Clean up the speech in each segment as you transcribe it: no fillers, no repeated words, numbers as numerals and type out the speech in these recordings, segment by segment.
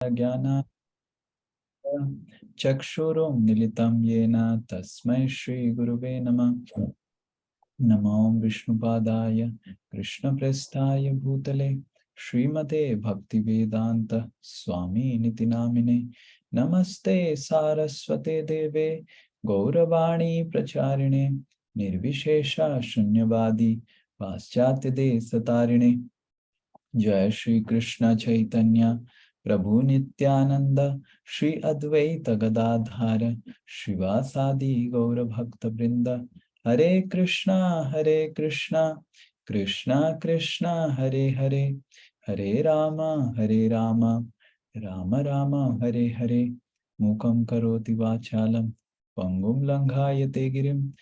Jnana Chakshurum Militam Yena Tasmai Shri Guruve Namah. Namo Vishnupadaya Krishna Prestaya Bhutale Srimate Bhaktivedanta Swami Nitinamine Namaste Saraswate Deve Gauravani Pracharine Nirvishesha Shunyavadi Paschatya Satarine Jai Shri Krishna Chaitanya Prabhu Nityananda Shri Advaita Gadadhara Shivasadi Gaura Bhakta Vrinda Hare Krishna Krishna Krishna Hare Hare Hare Rama Rama Rama Hare Hare Mukam Karoti Vachalam Pangum Langhayate Girim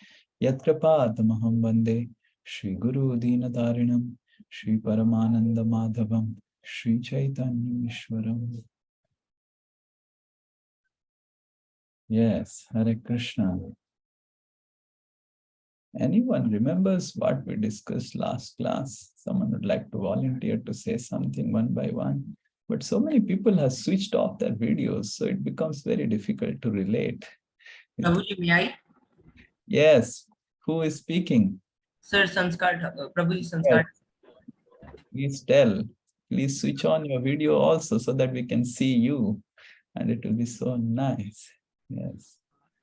Yatkrapatamaham Vande Shri Guru Dinatarinam Shri Paramananda Madhavam Shri Chaitanya Ishwaram. Yes, Hare Krishna. Anyone remembers what we discussed last class? Someone would like to volunteer to say something one by one. But so many people have switched off their videos, so it becomes very difficult to relate. Prabhuji, may I? Yes, who is speaking? Sir, Sanskar, Prabhuji Sanskar. Yes. Please tell. Please switch on your video also so that we can see you. And it will be so nice. Yes.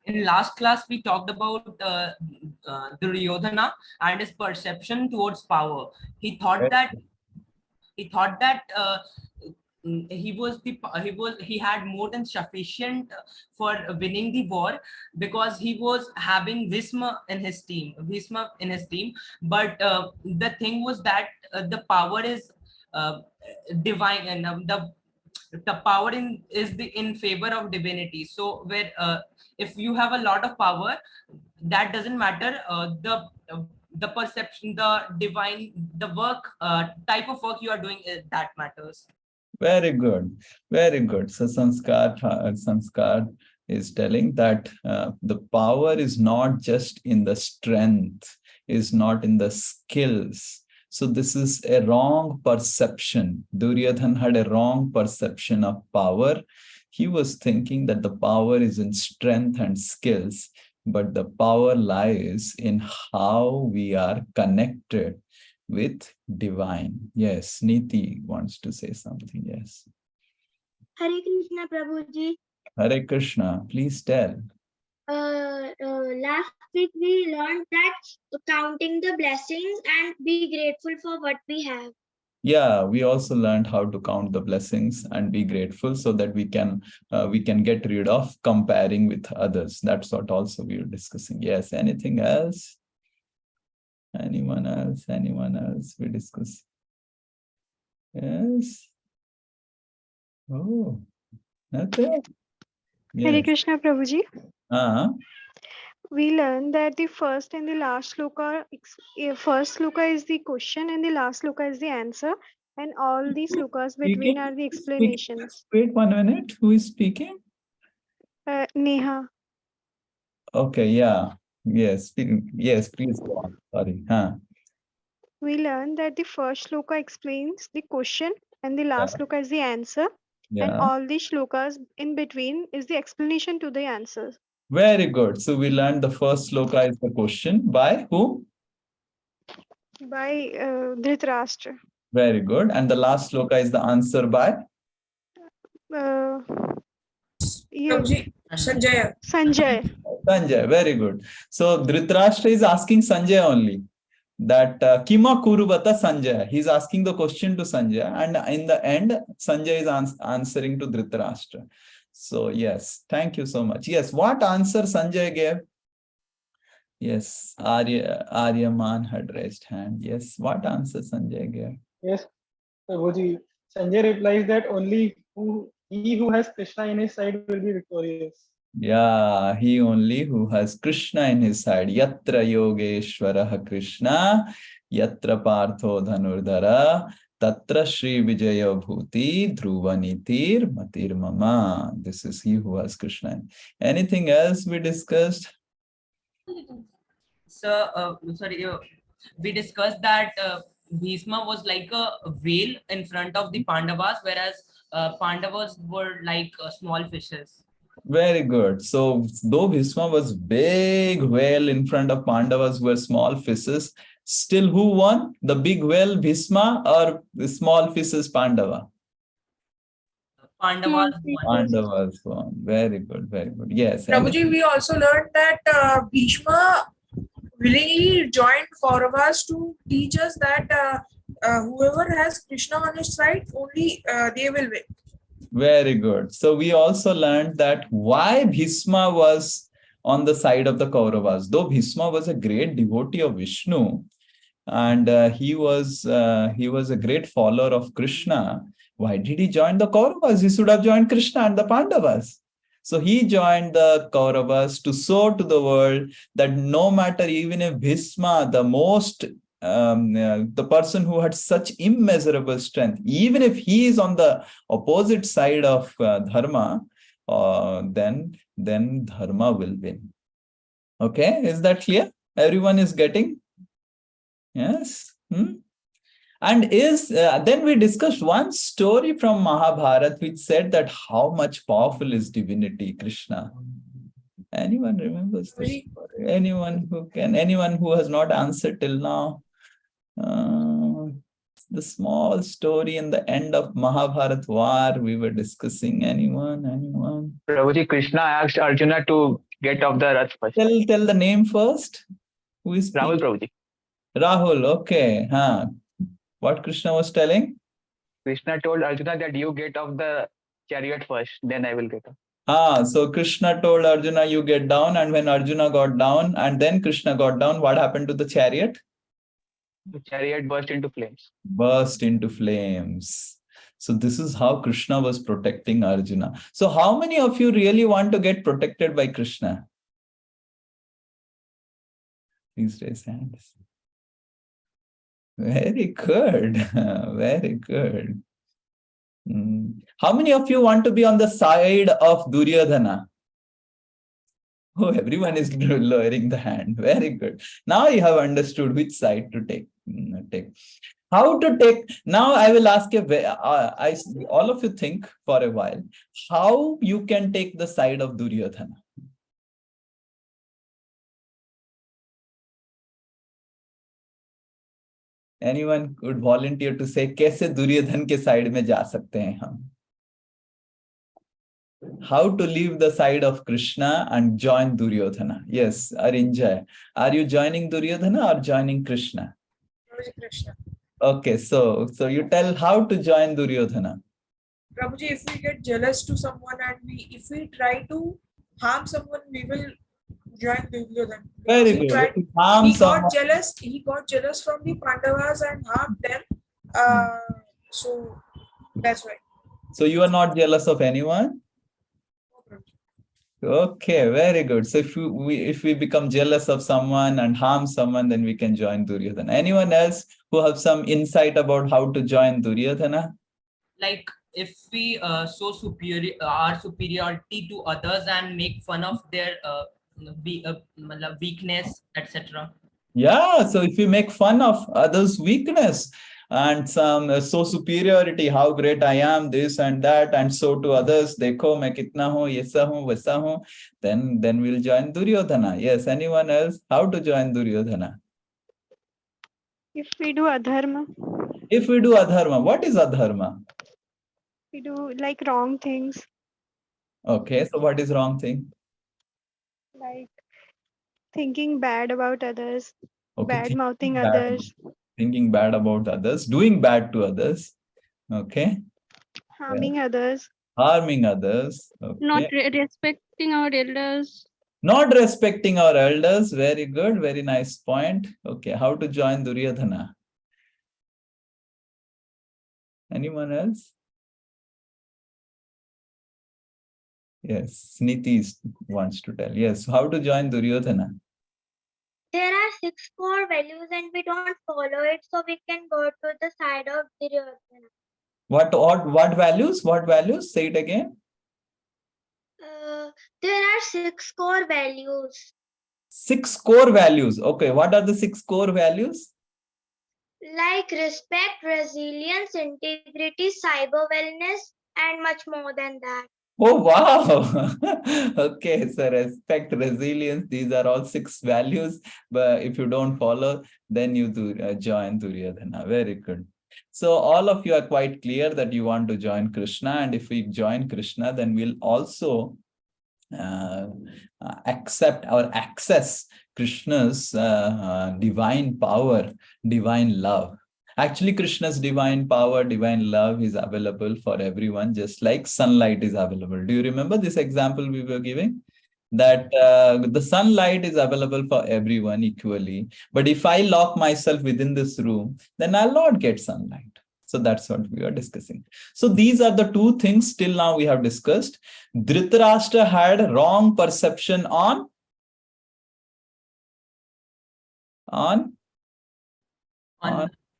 In last class, we talked about Duryodhana and his perception towards power. He thought that he had more than sufficient for winning the war because he was having Bhishma in his team. But the thing was that the power is divine, and the power is in favor of divinity. So where if you have a lot of power, that doesn't matter. The perception, the divine, the work, type of work you are doing, that matters. Very good. Very good. So Sanskar is telling that the power is not just in the strength, is not in the skills. So this is a wrong perception. Duryodhan had a wrong perception of power. He was thinking that the power is in strength and skills, but the power lies in how we are connected with divine. Yes, Niti wants to say something. Yes. Hare Krishna, Prabhuji. Hare Krishna, please tell. Last week we learned that counting the blessings and be grateful for what we have. Yeah, we also learned how to count the blessings and be grateful so that we can get rid of comparing with others. That's what also we were discussing. Yes, anything else? Anyone else? Anyone else? We discuss. Yes. Oh, nothing. Yes. Hare Krishna, Prabhuji. Uh-huh. We learned that the first and the last sloka, first sloka is the question and the last sloka is the answer, and all the slokas between are the explanations. Wait 1 minute. Who is speaking? Neha. Okay, yeah. Yes, yes, please go on. Sorry. We learned that the first shloka explains the question and the last shloka is the answer, and all the shlokas in between is the explanation to the answers. Very good. So we learned the first shloka is the question by whom? By Dhritarashtra. Very good. And the last shloka is the answer by? Sanjay. Sanjay, very good. So Dhritarashtra is asking Sanjay only that Kima Kuruvata Sanjay. He's asking the question to Sanjay, and in the end, Sanjay is answering to Dhritarashtra. So yes, thank you so much. Yes, what answer Sanjay gave? Yes, Aryaman had raised hand. Yes, what answer Sanjay gave? Yes, Prabhuji. Sanjay replies that only he who has Krishna in his side will be victorious. Yeah, he only who has Krishna in his side. Yatra Yogeshwaraha Krishna, Yatra Partho Dhanurdhara, Tatra Shri Vijaya Bhuti, Dhruva Nitir Matir Mama. This is he who has Krishna. Anything else we discussed? So, we discussed that Bhishma was like a veil in front of the Pandavas, whereas Pandavas were like small fishes. Very good. So though Bhishma was big whale in front of Pandavas were small fishes, still who won? The big whale Bhishma or the small fishes Pandava? Pandavas won. Pandavas won. Very good. Very good. Yes. Prabhuji, we also learned that Bhishma willingly joined Kauravas to teach us that whoever has Krishna on his side, only they will win. Very good. So we also learned that why Bhishma was on the side of the Kauravas. Though Bhishma was a great devotee of Vishnu, and he was a great follower of Krishna. Why did he join the Kauravas? He should have joined Krishna and the Pandavas. So he joined the Kauravas to show to the world that no matter, even if Bhishma, the most the person who had such immeasurable strength, even if he is on the opposite side of dharma, then dharma will win. Okay, is that clear? Everyone is getting? Yes. And then we discussed one story from Mahabharata which said that how much powerful is divinity, Krishna. Anyone remembers this story? Anyone who has not answered till now? The small story in the end of Mahabharata war we were discussing. Anyone? Prabhuji, Krishna asked Arjuna to get off the Rath first. Tell the name first. Who is Rahul, Prabhuji. Rahul, okay. What Krishna was telling? Krishna told Arjuna that you get off the chariot first, then I will get off. So Krishna told Arjuna, you get down, and when Arjuna got down, and then Krishna got down, what happened to the chariot? The chariot burst into flames. Burst into flames. So this is how Krishna was protecting Arjuna. So how many of you really want to get protected by Krishna? Please raise hands. Very good. Very good. How many of you want to be on the side of Duryodhana? Oh, everyone is lowering the hand. Very good. Now you have understood which side to take. How to take. Now I will ask you, all of you think for a while, how you can take the side of Duryodhana. Anyone could volunteer to say, कैसे दुर्योधन के side में जा सकते हैं हम? How to leave the side of Krishna and join Duryodhana? Yes, Arinjay. Are you joining Duryodhana or joining Krishna? Krishna. Okay, so you tell how to join Duryodhana. Prabhuji, if we get jealous to someone and if we try to harm someone, we will join Duryodhana. Very good. He got jealous from the Pandavas and harmed them. So that's why. So you are not jealous of anyone? Okay, very good. So if we become jealous of someone and harm someone, then we can join Duryodhana. Anyone else who have some insight about how to join Duryodhana? Like if we our superiority to others and make fun of their weakness, etc. Yeah, so if you make fun of others' weakness and some superiority, how great I am, this and that, and so to others, dekho main kitna hu, aisa hu, waisa hu, then we'll join Duryodhana. Yes, anyone else? How to join Duryodhana? If we do adharma. If we do adharma, what is adharma? We do like wrong things. Okay, so what is wrong thing? Like thinking bad about others, Okay, bad mouthing others. Thinking bad about others, doing bad to others. Okay. Harming others. Harming others. Okay. Not respecting our elders. Not respecting our elders. Very good. Very nice point. Okay. How to join Duryodhana? Anyone else? Yes. Niti wants to tell. Yes. How to join Duryodhana? There are 6 core values and we don't follow it, so we can go to the side of Duryodhana. What values? What values? Say it again. There are 6 core values. 6 core values. Okay. What are the 6 core values? Like respect, resilience, integrity, cyber wellness, and much more than that. Oh, wow. Okay, so respect, resilience, these are all 6 values. But if you don't follow, then you do join Duryodhana. Very good. So all of you are quite clear that you want to join Krishna. And if we join Krishna, then we'll also accept or access Krishna's divine power, divine love. Actually, Krishna's divine power, divine love is available for everyone, just like sunlight is available. Do you remember this example we were giving? That the sunlight is available for everyone equally. But if I lock myself within this room, then I'll not get sunlight. So that's what we are discussing. So these are the 2 things till now we have discussed. Dhritarashtra had wrong perception on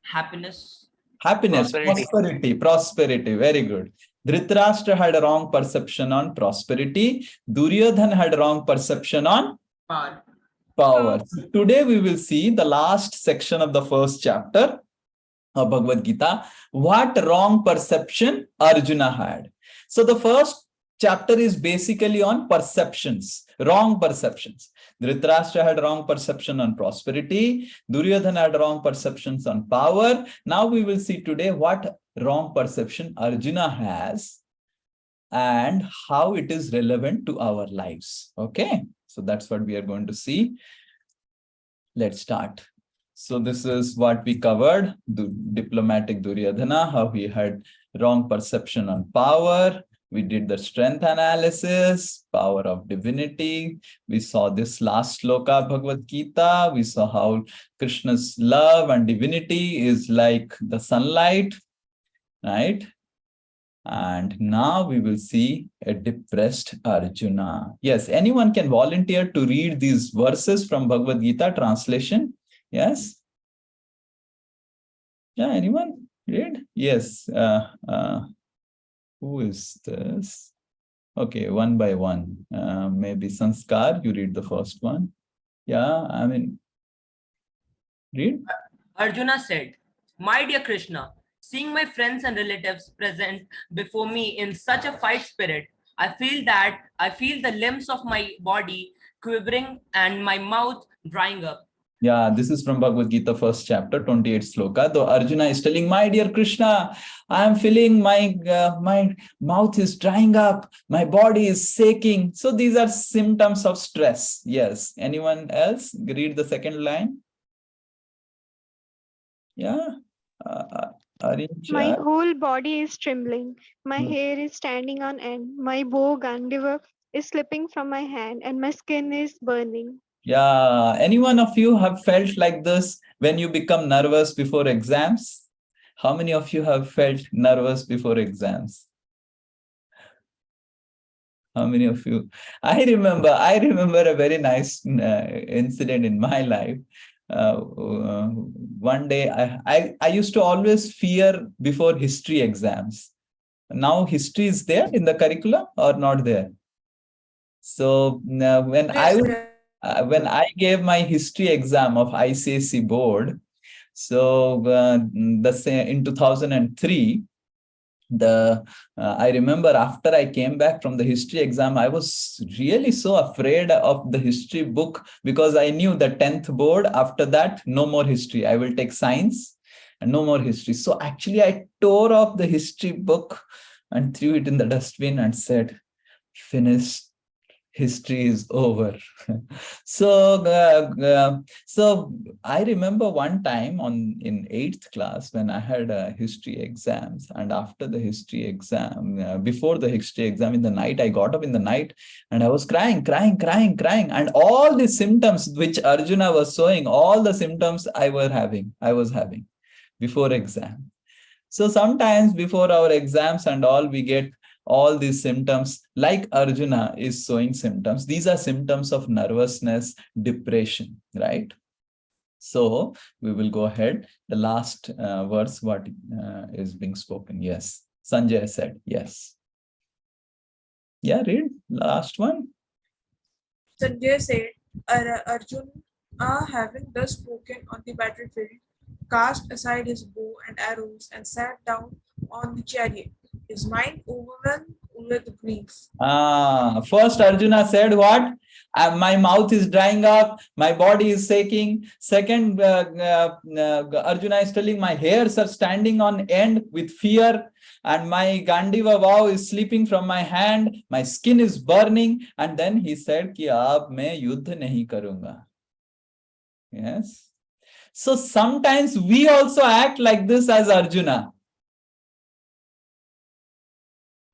happiness. Happiness, Prosperity. prosperity. Very good. Dhritarashtra had a wrong perception on prosperity. Duryodhana had a wrong perception on power. So today we will see the last section of the first chapter of Bhagavad Gita. What wrong perception Arjuna had. So the first chapter is basically on perceptions, wrong perceptions. Dhritarashtra had wrong perception on prosperity. Duryodhana had wrong perceptions on power. Now we will see today what wrong perception Arjuna has and how it is relevant to our lives. Okay, so that's what we are going to see. Let's start. So this is what we covered, the diplomatic Duryodhana, how he had wrong perception on power. We did the strength analysis, power of divinity. We saw this last sloka Bhagavad Gita. We saw how Krishna's love and divinity is like the sunlight, right? And now we will see a depressed Arjuna. Yes, anyone can volunteer to read these verses from Bhagavad Gita translation. Yes? Yeah, anyone? Read? Yes. Who is this? Okay, one by one. Maybe Sanskar, you read the first one. Yeah, I mean, read. Arjuna said, "My dear Krishna, seeing my friends and relatives present before me in such a fight spirit, I feel the limbs of my body quivering and my mouth drying up." Yeah, this is from Bhagavad Gita, first chapter, 28 sloka. Though Arjuna is telling, my dear Krishna, I am feeling my mouth is drying up, my body is shaking. So these are symptoms of stress. Yes. Anyone else? Read the second line. Yeah. My whole body is trembling. My hair is standing on end. My bow Gandiva is slipping from my hand and my skin is burning. Yeah, any one of you have felt like this when you become nervous before exams? How many of you have felt nervous before exams? How many of you? I remember a very nice incident in my life. One day, I used to always fear before history exams. Now history is there in the curriculum or not there? So when I gave my history exam of ICSE board, so in 2003, I remember after I came back from the history exam, I was really so afraid of the history book because I knew the 10th board, after that, no more history. I will take science and no more history. So actually I tore off the history book and threw it in the dustbin and said, finished. History is over. So I remember one time in 8th class when I had history exams, and after the history exam, before the history exam in the night, I got up in the night and I was crying. And all the symptoms which Arjuna was showing, all the symptoms I was having before exam. So sometimes before our exams and all, we get all these symptoms like Arjuna is showing symptoms. These are symptoms of nervousness, depression, right? So we will go ahead. The last verse, what is being spoken? Yes. Sanjay said, yes. Yeah, read last one. Sanjay said, Arjuna, having thus spoken on the battlefield, cast aside his bow and arrows and sat down on the chariot. his mind overwhelmed with grief. First Arjuna said what? My mouth is drying up, my body is shaking. Second, Arjuna is telling my hairs are standing on end with fear, and my Gandiva vow is slipping from my hand, my skin is burning. And then he said कि अब मैं युद्ध नहीं करूंगा. Yes. So sometimes we also act like this as Arjuna.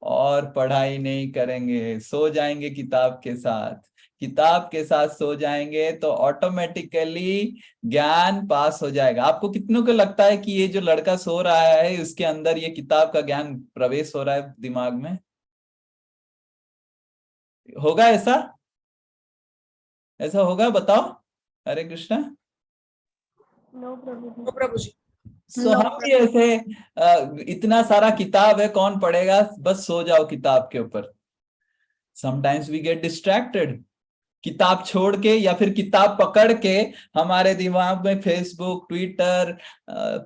और पढ़ाई नहीं करेंगे, सो जाएंगे किताब के साथ सो जाएंगे तो ऑटोमेटिकली ज्ञान पास हो जाएगा. आपको कितनों को लगता है कि ये जो लड़का सो रहा है उसके अंदर ये किताब का ज्ञान प्रवेश हो रहा है दिमाग में? होगा ऐसा होगा? बताओ. हरे कृष्णा. No, Prabhuji. सो हम भी ऐसे इतना सारा किताब है, कौन पढ़ेगा, बस सो जाओ किताब के ऊपर. Sometimes we get distracted. किताब छोड़ के या फिर किताब पकड़ के हमारे दिमाग में फेसबुक, ट्विटर,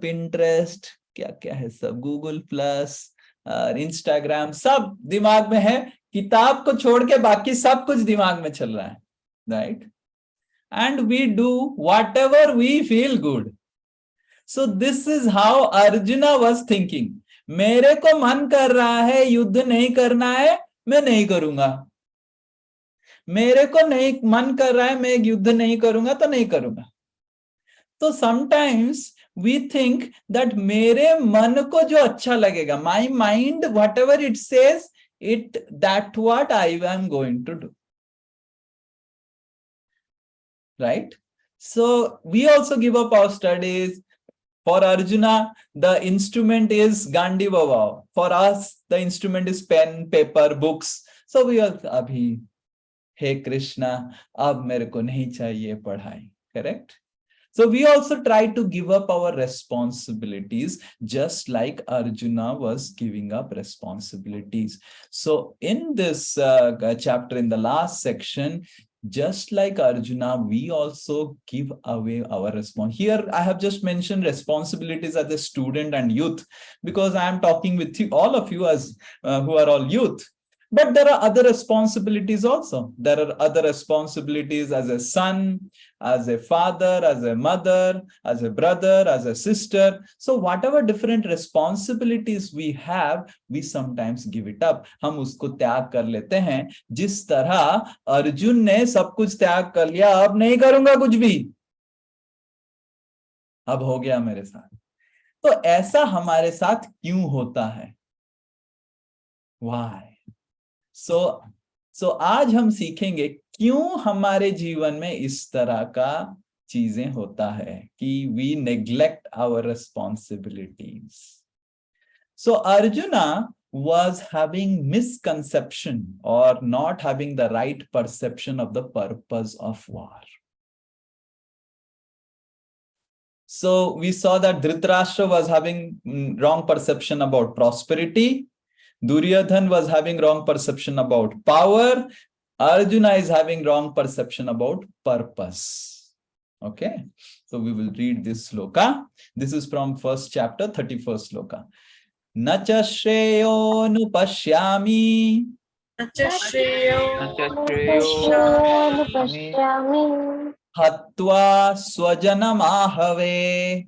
पिंटरेस्ट, क्या क्या है सब, गूगल प्लस, इंस्टाग्राम, सब दिमाग में है. किताब को छोड़ के बाकी सब कुछ दिमाग में चल रहा है. Right? And we do whatever we feel good. So this is how Arjuna was thinking. मेरे को मन कर रहा है युद्ध नहीं करना है, मैं नहीं करूंगा. मेरे को नहीं मन कर रहा है मैं युद्ध नहीं करूंगा तो नहीं करूंगा. तो sometimes we think that मेरे मन को जो अच्छा लगेगा, my mind whatever it says, that what I am going to do. Right? So we also give up our studies. For Arjuna, the instrument is Gandiva vow. For us, the instrument is pen, paper, books. So we are abhi, hey Krishna, ab mere ko nahi chahiye padhai. Correct? So we also try to give up our responsibilities, just like Arjuna was giving up responsibilities. So in this chapter, in the last section, just like Arjuna, we also give away our response. Here, I have just mentioned responsibilities as a student and youth, because I am talking with you, all of you as who are all youth. But there are other responsibilities also. There are other responsibilities as a son, as a father, as a mother, as a brother, as a sister. So whatever different responsibilities we have, we sometimes give it up. हम उसको त्याग कर लेते हैं. जिस तरह अर्जुन ने सब कुछ त्याग कर लिया, अब नहीं करूंगा कुछ भी, अब हो गया मेरे साथ. तो ऐसा हमारे साथ क्यों होता है? Why? So आज हम सीखेंगे क्यों हमारे जीवन में इस तरह का चीजें होता है कि we neglect our responsibilities. So Arjuna was having misconception or not having the right perception of the purpose of war. So we saw that Dhritarashtra was having wrong perception about prosperity. Duryodhan was having wrong perception about power. Arjuna is having wrong perception about purpose. Okay, so we will read this sloka. This is from first chapter, 31st sloka. Nacha shreyo nupashyami. Nacha shreyo Nupashyami. Hatva swajanamahave.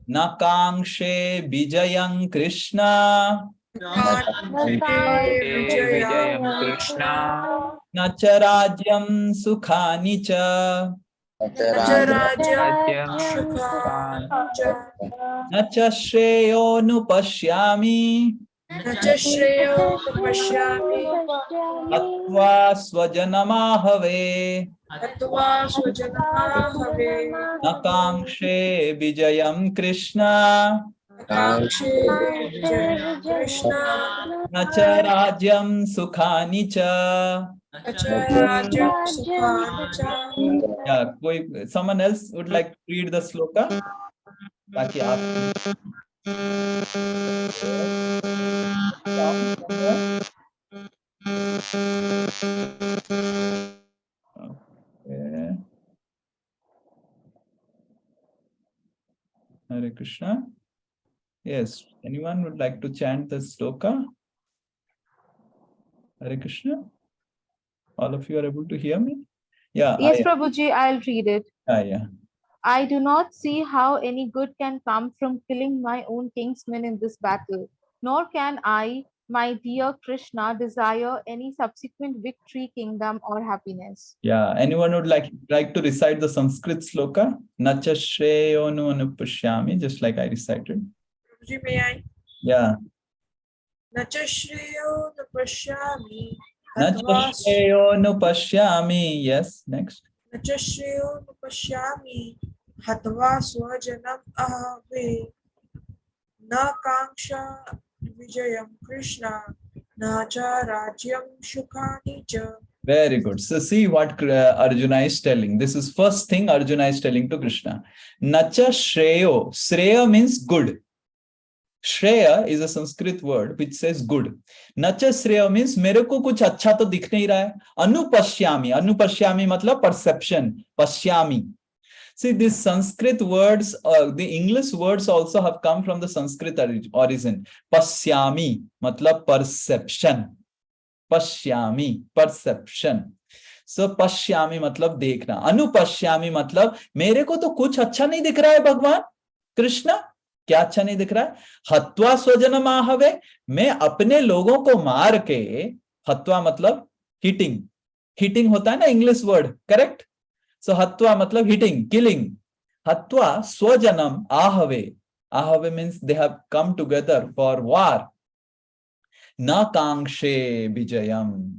Nakangshe bijayam Krishna. Nacharadyam sukhani cha. Nacha shreyo nupashyami. Atva swajanamahave. Nakangshe bijayam Krishna. Nacharadyam sukhani cha. Yeah, someone else would like to read the sloka? ताकि आप Hare Krishna. Yes, anyone would like to chant the sloka? Hare Krishna. All of you are able to hear me? Yeah. Yes, Prabhuji, I'll read it. Yeah. I do not see how any good can come from killing my own kinsmen in this battle, nor can I, my dear Krishna, desire any subsequent victory, kingdom, or happiness. Yeah. Anyone would like to recite the Sanskrit sloka? Nacha shreyo nu anupashyami, just like I recited. Prabhuji, may I? Yeah. Nacha shreyo na pashyami. Nacha shreyo nu pashyami. Yes. Next. Nacha shreyo na pashyami. Hatva swajanam ahave. Na kanksha vijayam Krishna. Na cha rajyam shukhani cha. Very good. So see what Arjuna is telling. This is first thing Arjuna is telling to Krishna. Nacha shreyo. Shreya means good. Shreya is a Sanskrit word which says good. Nacha shreya means मेरे को कुछ अच्छा तो दिख नहीं रहा है. Anupashyami. Anupashyami मतलब perception. Pashyami. See, these Sanskrit words, the English words also have come from the Sanskrit origin. Pashyami matlab perception. Pashyami, perception. So pashyami matlab देखना. Anupashyami matlab मेरे को तो कुछ अच्छा नहीं दिख रहा है भगवान कृष्णा. क्या अच्छा नहीं दिख रहा है? हत्वा स्वजनम आहवे, मैं अपने लोगों को मार के, हत्वा मतलब हिटिंग. हिटिंग होता है ना इंग्लिश वर्ड, करेक्ट? सो हत्वा मतलब हिटिंग, किलिंग. हत्वा स्वजनम आहवे. Ahave means they have come together for war. Na kankshe vijayam.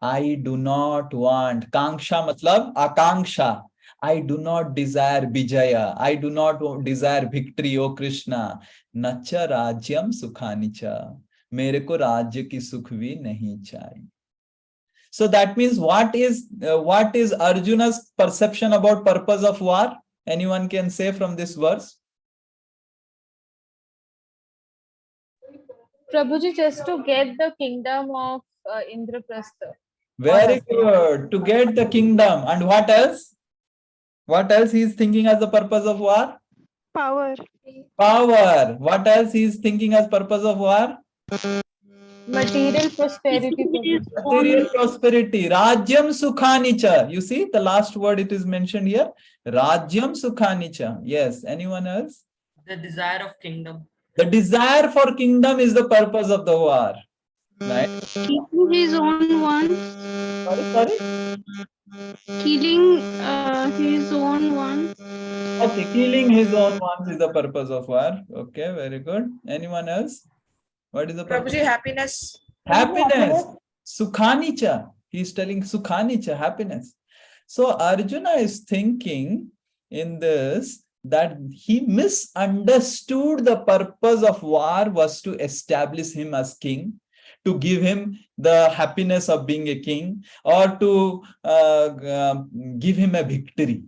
I do not want. Kanksha matlab akanksha. I do not desire vijaya. I do not desire victory, O Krishna. Nacha rajyam sukhanicha. मेरे को राज्य की सुख भी नहीं चाहिए. So that means what is Arjuna's perception about purpose of war? Anyone can say from this verse? Prabhuji, just to get the kingdom of Indraprastha. Very good. To get the kingdom. And what else? What else he is thinking as the purpose of war? Power. Power. What else he is thinking as purpose of war? Material prosperity. Material prosperity. Rajyam sukhanicha. You see the last word it is mentioned here. Rajyam sukhanicha. Yes. Anyone else? The desire of kingdom. The desire for kingdom is the purpose of the war. Right? Keeping his own one. Sorry? Killing his own one. Okay, killing his own ones is the purpose of war. Okay, very good. Anyone else? What is the purpose? Prabhuji, happiness. Happiness. Sukhanicha. He is telling Sukhanicha, happiness. So Arjuna is thinking in this that he misunderstood the purpose of war was to establish him as king, to give him the happiness of being a king, or to give him a victory.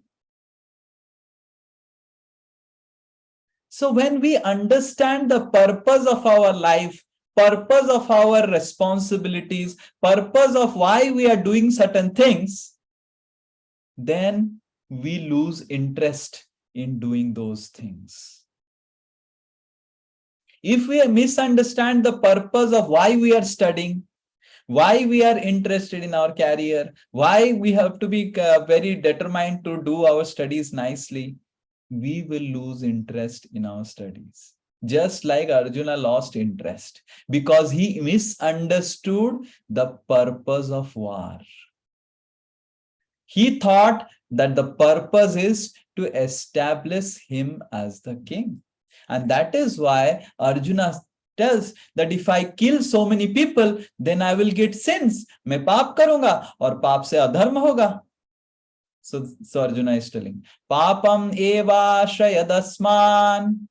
So when we understand the purpose of our life, purpose of our responsibilities, purpose of why we are doing certain things, then we lose interest in doing those things. If we misunderstand the purpose of why we are studying, why we are interested in our career, why we have to be very determined to do our studies nicely, we will lose interest in our studies. Just like Arjuna lost interest because he misunderstood the purpose of war. He thought that the purpose is to establish him as the king. And that is why Arjuna tells that if I kill so many people, then I will get sins. मैं पाप करूंगा और पाप से अधर्म होगा. So Arjuna is telling, Papam eva shayadasman.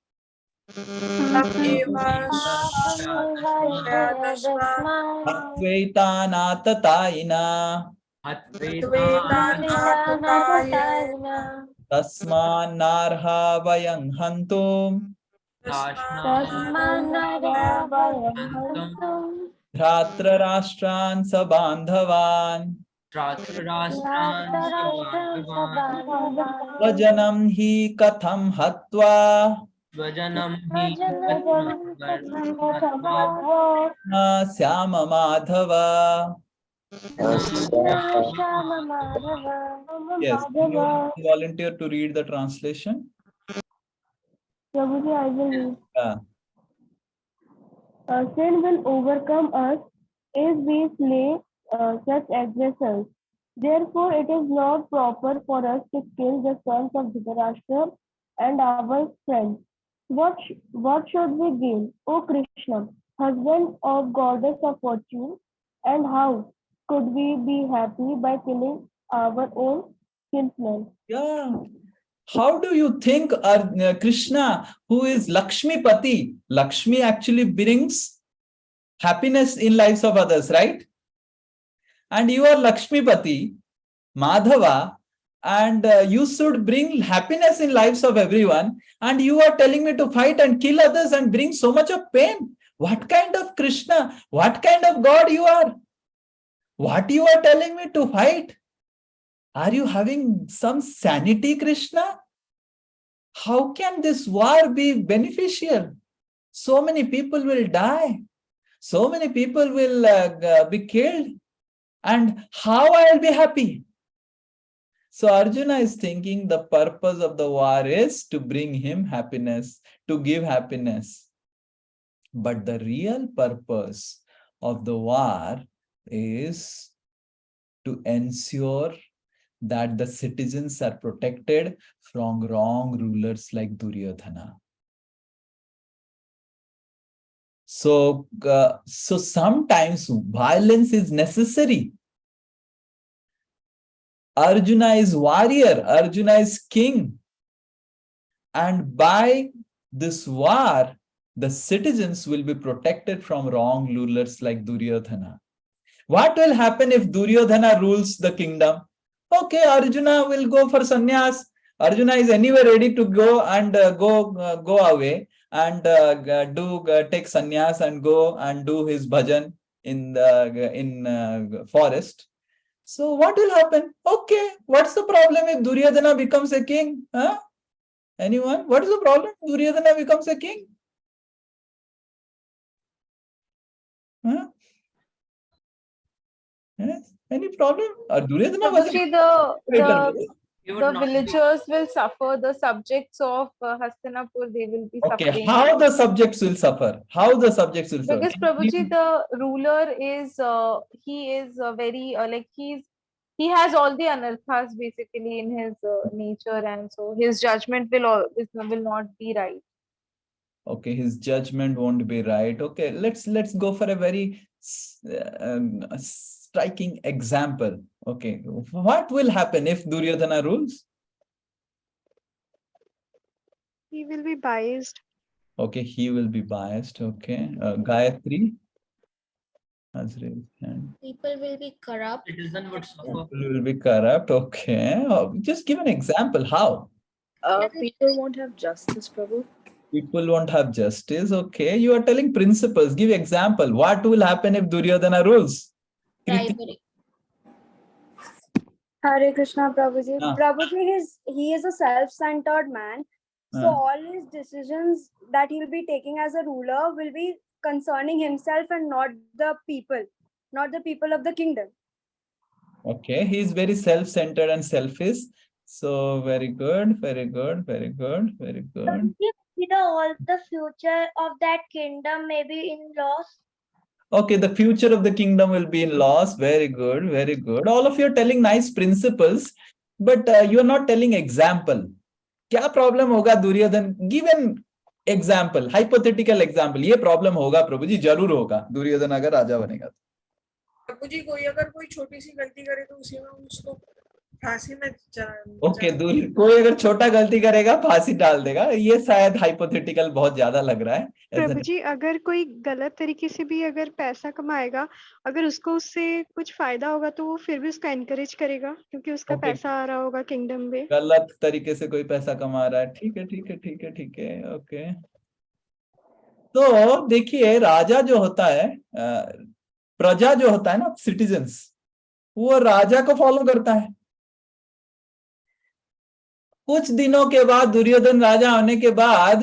Atvaitanatataina. Tasman narha vayang hantum. Dhatra rashtra'n sabandhavan. Vajanam hi katham hatva. Vajanam hi Krishna Syama Madhava. Yes, anyone volunteer to read the translation? Prabhuji, I will read. Yeah. Sin will overcome us if we slay such aggressors. Therefore, it is not proper for us to kill the sons of Dhritarashtra and our friends. What should we gain, O Krishna, husband of goddess of fortune? And how could we be happy by killing our own kinsmen? Yeah. How do you think Krishna, who is Lakshmi Pati, Lakshmi actually brings happiness in lives of others, right? And you are Lakshmi Pati, Madhava, and you should bring happiness in lives of everyone. And you are telling me to fight and kill others and bring so much of pain. What kind of Krishna? What kind of God you are? What you are telling me to fight? Are you having some sanity, Krishna? How can this war be beneficial? So many people will die. So many people will be killed. And how I'll be happy? So Arjuna is thinking the purpose of the war is to bring him happiness, to give happiness. But the real purpose of the war is to ensure that the citizens are protected from wrong rulers like Duryodhana. So sometimes violence is necessary. Arjuna is warrior, Arjuna is king. And by this war, the citizens will be protected from wrong rulers like Duryodhana. What will happen if Duryodhana rules the kingdom? Okay, Arjuna will go for sannyas. Arjuna is anyway ready to go and go away and take sannyas and go and do his bhajan in the forest. So what will happen? Okay, what's the problem if Duryodhana becomes a king? Huh? Anyone? What is the problem? Duryodhana becomes a king? Huh? Yes. Any problem? Duryodhana was Prabhuji, the villagers will suffer. The subjects of Hastinapur, they will be suffering. How the subjects will suffer? How the subjects will suffer? Because Prabhuji, the ruler is he is very like he has all the anarthas basically in his nature, and so his judgment will not be right. Okay, his judgment won't be right. Okay, let's go for a very striking example. Okay, what will happen if Duryodhana rules? He will be biased. Okay, he will be biased. Okay, Gayatri. People will be corrupt. Citizen would suffer. People will be corrupt. Okay, just give an example. How? People won't have justice, Prabhu. People won't have justice. Okay, you are telling principles. Give example. What will happen if Duryodhana rules? Bribery. Hare Krishna, Prabhuji. Ah. Prabhuji, he is a self-centered man. So all his decisions that he'll be taking as a ruler will be concerning himself and not the people of the kingdom. Okay, he is very self-centered and selfish. So very good, very good, very good, very good. All the future of that kingdom may be in loss. Okay, the future of the kingdom will be in loss. Very good, very good. All of you are telling nice principles, but you are not telling example. क्या problem होगा Duryodhan? Give an example, hypothetical example. ये problem होगा प्रभु जी, जरूर होगा दुर्योधन अगर राजा बनेगा. प्रभु जी कोई अगर कोई छोटी सी गलती करे तो उसी में उसको फांसी में ओके, कोई अगर छोटा गलती करेगा फांसी डाल देगा. ये शायद हाइपोथेटिकल बहुत ज्यादा लग रहा है. प्रभु जी, अगर कोई गलत तरीके से भी अगर पैसा कमाएगा, अगर उसको उससे कुछ फायदा होगा तो वो फिर भी उसको एनकरेज करेगा क्योंकि उसका पैसा आ रहा होगा किंगडम में. गलत तरीके से कोई पैसा कमा रहा है, ठीक है ठीक है ठीक है ठीक है. ओके, तो देखिए, राजा जो होता है, प्रजा जो होता है ना, सिटीजन्स, वो राजा को फॉलो करता है. कुछ दिनों के बाद, दुर्योधन राजा होने के बाद,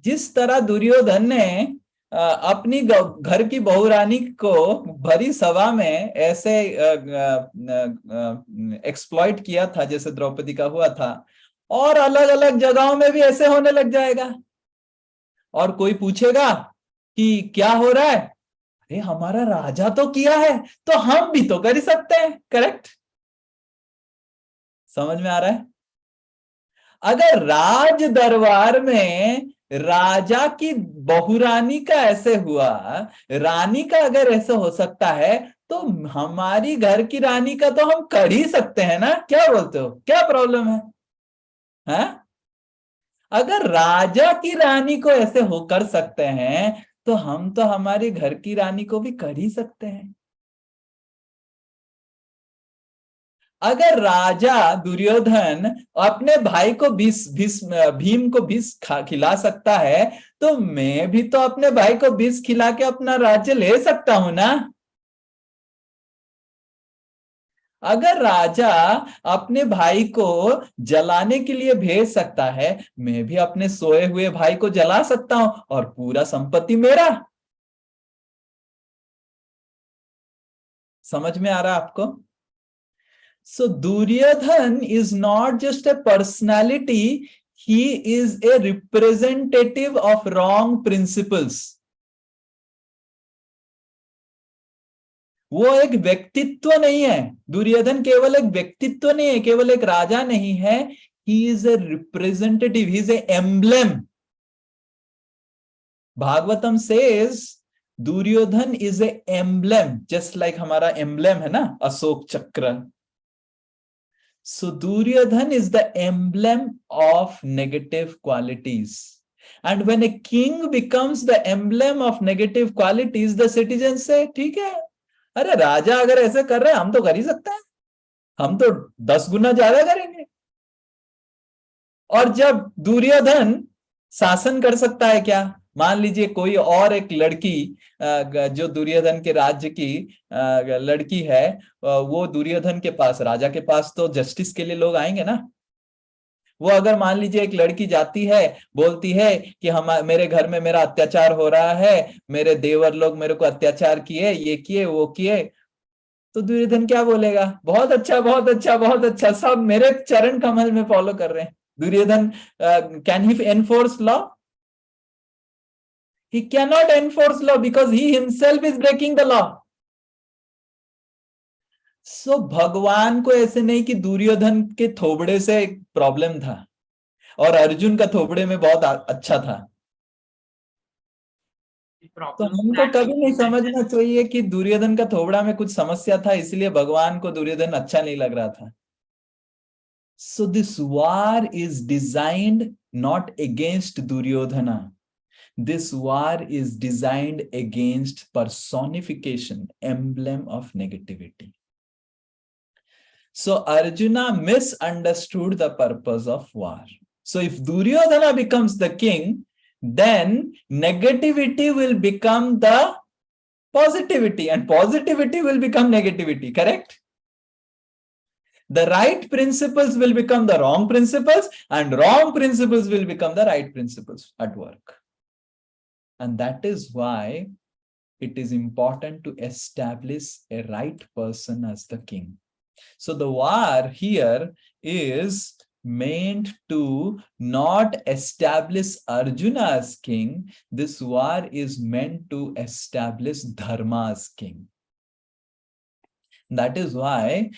जिस तरह दुर्योधन ने अपनी घर की बहुरानी को भरी सभा में ऐसे एक्सप्लॉइट किया था जैसे द्रौपदी का हुआ था, और अलग अलग जगहों में भी ऐसे होने लग जाएगा। और कोई पूछेगा कि क्या हो रहा है, अरे हमारा राजा तो किया है तो हम भी तो कर ही सकते हैं। करेक्ट? समझ में आ रहा है? अगर राज दरबार में राजा की बहुरानी का ऐसे हुआ, रानी का अगर ऐसे हो सकता है, तो हमारी घर की रानी का तो हम कर ही सकते हैं ना। क्या बोलते हो, क्या प्रॉब्लम है? हाँ? अगर राजा की रानी को ऐसे हो कर सकते हैं, तो हम तो हमारे घर की रानी को भी कर ही सकते हैं। अगर राजा दुर्योधन अपने भाई को भीम को विष खिला सकता है, तो मैं भी तो अपने भाई को विष खिला के अपना राज्य ले सकता हूं ना। अगर राजा अपने भाई को जलाने के लिए भेज सकता है, मैं भी अपने सोए हुए भाई को जला सकता हूं और पूरा संपत्ति मेरा। समझ में आ रहा है आपको? So Duryodhan is not just a personality, he is a representative of wrong principles. वो एक व्यक्तित्व नहीं है, दुर्योधन केवल एक व्यक्तित्व नहीं है, केवल एक राजा नहीं है, he is a representative, he is a emblem. Bhagavatam says Duryodhan is a emblem, just like हमारा emblem है ना, अशोक चक्र. So Duryodhan is the emblem of negative qualities. And when a king becomes the emblem of negative qualities, the citizens say, ठीक है, अरे राजा अगर ऐसे कर रहे हैं, हम तो कर ही सकते हैं, हम तो 10 गुना ज्यादा करेंगे। और जब दुर्योधन शासन कर सकता है क्या? मान लीजिए कोई और एक लड़की जो दुर्योधन के राज्य की लड़की है, वो दुर्योधन के पास, राजा के पास तो जस्टिस के लिए लोग आएंगे ना। वो अगर मान लीजिए एक लड़की जाती है, बोलती है कि मेरे घर में मेरा अत्याचार हो रहा है, मेरे देवर लोग मेरे को अत्याचार किए, ये किए वो किए, तो दुर्योधन क्या बोलेगा? बहुत अच्छा बहुत अच्छा बहुत अच्छा, सब मेरे चरण कमल में फॉलो कर रहे हैं। Duryodhan can he enforce law? He cannot enforce law because he himself is breaking the law. So भगवान को ऐसे नहीं कि दुर्योधन के थोबड़े से एक प्रॉब्लम था और अर्जुन का थोबड़े में बहुत अच्छा था। तो हमको कभी नहीं समझना चाहिए कि दुर्योधन का थोबड़ा में कुछ समस्या था, इसलिए भगवान को दुर्योधन अच्छा नहीं लग रहा था। So this war is designed not against Duryodhana. This war is designed against personification, emblem of negativity. So Arjuna misunderstood the purpose of war. So if Duryodhana becomes the king, then negativity will become the positivity and positivity will become negativity, correct? The right principles will become the wrong principles and wrong principles will become the right principles at work. And that is why it is important to establish a right person as the king. So the war here is meant to not establish Arjuna as king. This war is meant to establish Dharma as king. That is why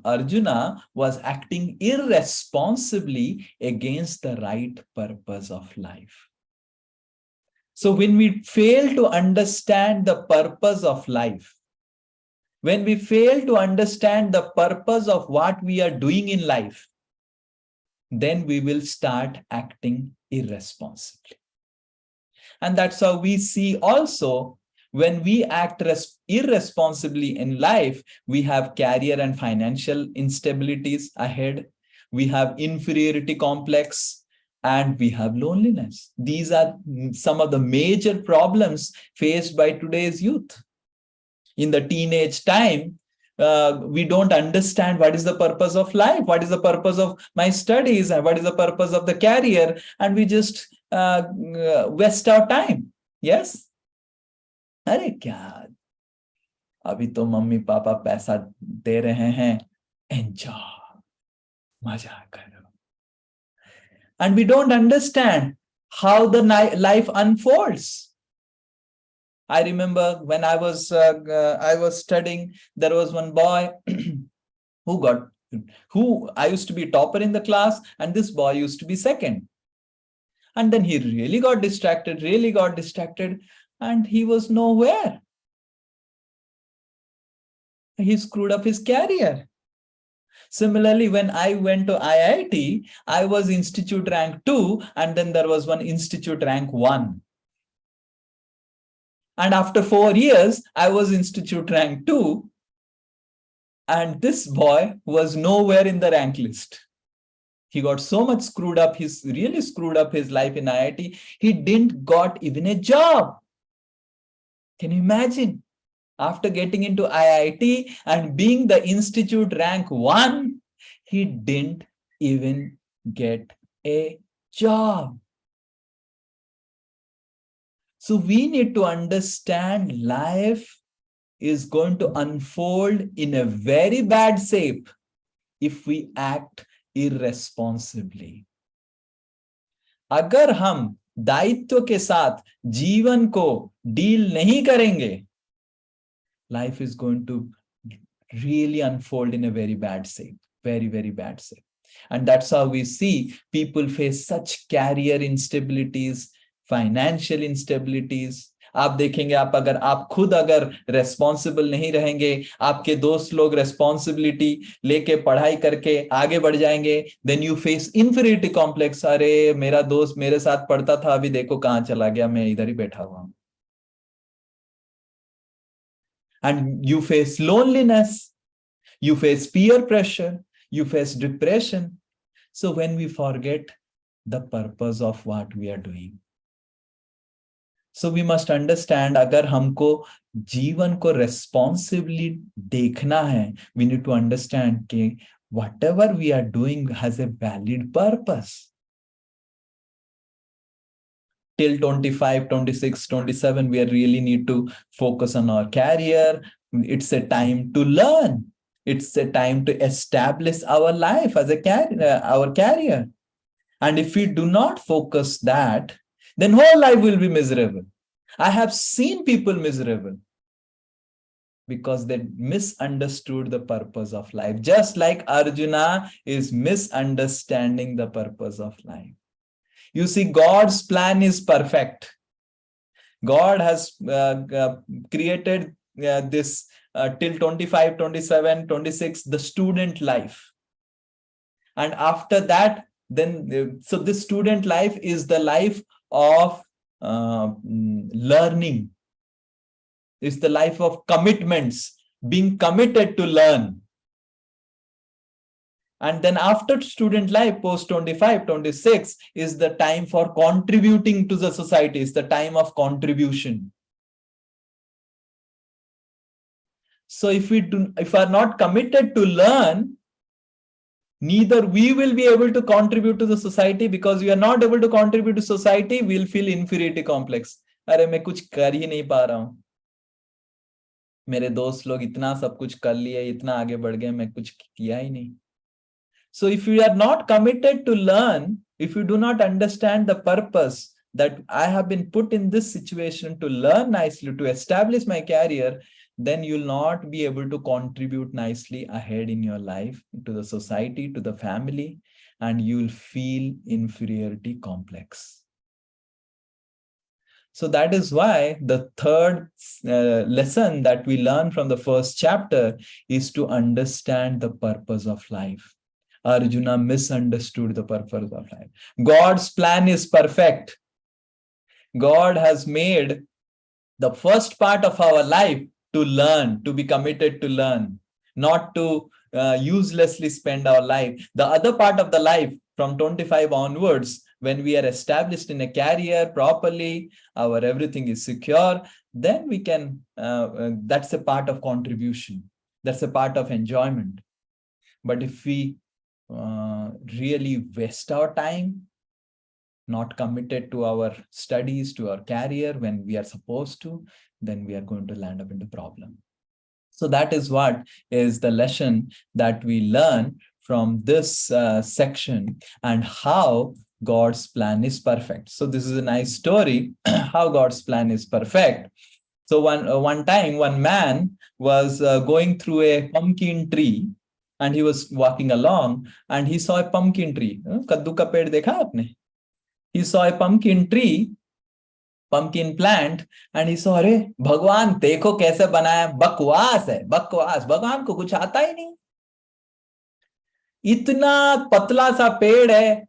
Arjuna was acting irresponsibly against the right purpose of life. So when we fail to understand the purpose of life, when we fail to understand the purpose of what we are doing in life, then we will start acting irresponsibly. And that's how we see also when we act irresponsibly in life, we have career and financial instabilities ahead. We have inferiority complex. And we have loneliness. These are some of the major problems faced by today's youth. In the teenage time, we don't understand what is the purpose of life, what is the purpose of my studies, and what is the purpose of the career, and we just waste our time. Yes? अरे क्या, अभी तो mummy papa पैसा दे रहे हैं, enjoy, मजा करो. And we don't understand how the life unfolds. I remember when I was studying, there was one boy who I used to be topper in the class, and this boy used to be second. And then he really got distracted, and he was nowhere. He screwed up his career. Similarly, when I went to IIT, I was institute rank 2, and then there was one institute rank 1. And after 4 years, I was institute rank 2, and this boy was nowhere in the rank list. He got so much screwed up. He's really screwed up his life in IIT. He didn't got even a job. Can you imagine? After getting into IIT and being the institute rank 1, he didn't even get a job. So we need to understand life is going to unfold in a very bad shape if we act irresponsibly. अगर हम दायित्व के साथ जीवन को deal नहीं करेंगे, life is going to really unfold in a very bad shape, very, very bad shape. And that's how we see people face such career instabilities, financial instabilities. आप देखेंगे, आप खुद अगर रेस्पॉन्सिबल नहीं रहेंगे, आपके दोस्त लोग रेस्पॉन्सिबिलिटी लेके पढ़ाई करके आगे बढ़ जाएंगे, then you face inferiority complex. अरे मेरा दोस्त मेरे साथ पढ़ता था, अभी देखो कहाँ चला गया, मैं इधर ही बैठा हुआ हूं. And you face loneliness, you face peer pressure, you face depression. So when we forget the purpose of what we are doing. So we must understand, अगर हमको जीवन को responsibly देखना है, we need to understand कि whatever we are doing has a valid purpose. Till 25, 26, 27, we really need to focus on our career. It's a time to learn. It's a time to establish our life as our career. And if we do not focus that, then whole life will be miserable. I have seen people miserable because they misunderstood the purpose of life. Just like Arjuna is misunderstanding the purpose of life. You see, God's plan is perfect. God has created this till 25, 27, 26, the student life. And after that, then, so this student life is the life of learning. It's the life of commitments, being committed to learn. And then after student life, post 25, 26 is the time for contributing to the society. It's the time of contribution. So if we are not committed to learn, neither we will be able to contribute to the society, because we are not able to contribute to society, we'll feel inferiority complex. अरे मैं कुछ कर ही नहीं पा रहा हूं, मेरे दोस्त लोग इतना सब कुछ कर लिए, इतना आगे बढ़ गए, मैं कुछ किया ही नहीं. So if you are not committed to learn, if you do not understand the purpose that I have been put in this situation to learn nicely, to establish my career, then you'll not be able to contribute nicely ahead in your life, to the society, to the family, and you'll feel inferiority complex. So that is why the third lesson that we learn from the first chapter is to understand the purpose of life. Arjuna misunderstood the purpose of life. God's plan is perfect. God has made the first part of our life to learn, to be committed to learn, not to uselessly spend our life. The other part of the life, from 25 onwards, when we are established in a career properly, our everything is secure, then we can, that's a part of contribution. That's a part of enjoyment. But if we really waste our time, not committed to our studies, to our career when we are supposed to, then we are going to land up in the problem. So that is what is the lesson that we learn from this section, and how God's plan is perfect. So this is a nice story, how God's plan is perfect. So one time, one man was going through a pumpkin tree, and he was walking along, and he saw a pumpkin tree. Kaddu ka ped dekha aapne? He saw a pumpkin tree, pumpkin plant, and he saw, अरे भगवान देखो कैसे बनाया, बकवास है, बकवास, भगवान को कुछ आता ही नहीं, इतना पतला सा पेड़ है,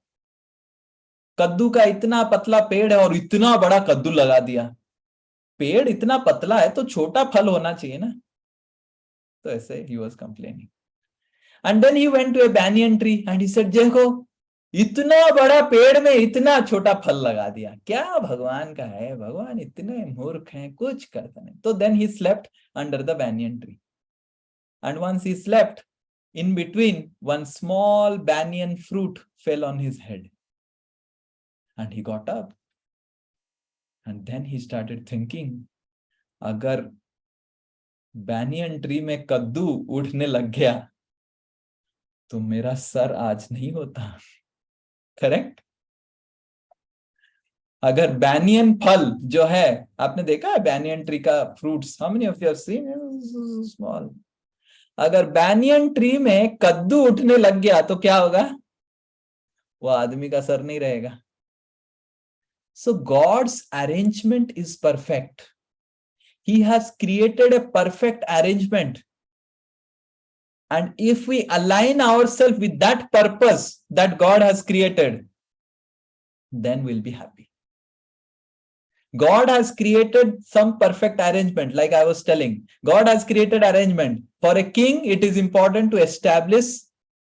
कद्दू का इतना पतला पेड़ है, और इतना बड़ा कद्दू लगा दिया. पेड़ इतना पतला है तो छोटा फल होना चाहिए ना. तो ऐसे he was complaining. And then he went to a banyan tree and he said, देखो इतना बड़ा पेड़ में इतना छोटा फल लगा दिया, क्या भगवान का है, भगवान इतने मूर्ख हैं, कुछ करता नहीं. तो then he slept under the banyan tree, and once he slept, in between, one small banyan fruit fell on his head, and he got up, and then he started thinking, अगर banyan tree में कद्दू उठने लग गया तो मेरा sir आज नहीं होता. करेक्ट? अगर बैनियन फल जो है, आपने देखा है बैनियन ट्री का fruits, how many of you have seen small. अगर बैनियन ट्री में कद्दू उठने लग गया तो क्या होगा? वो आदमी का सर नहीं रहेगा. So God's arrangement is perfect. He has created a perfect arrangement. And if we align ourselves with that purpose that God has created, then we'll be happy. God has created some perfect arrangement. Like I was telling, God has created arrangement. For a king, it is important to establish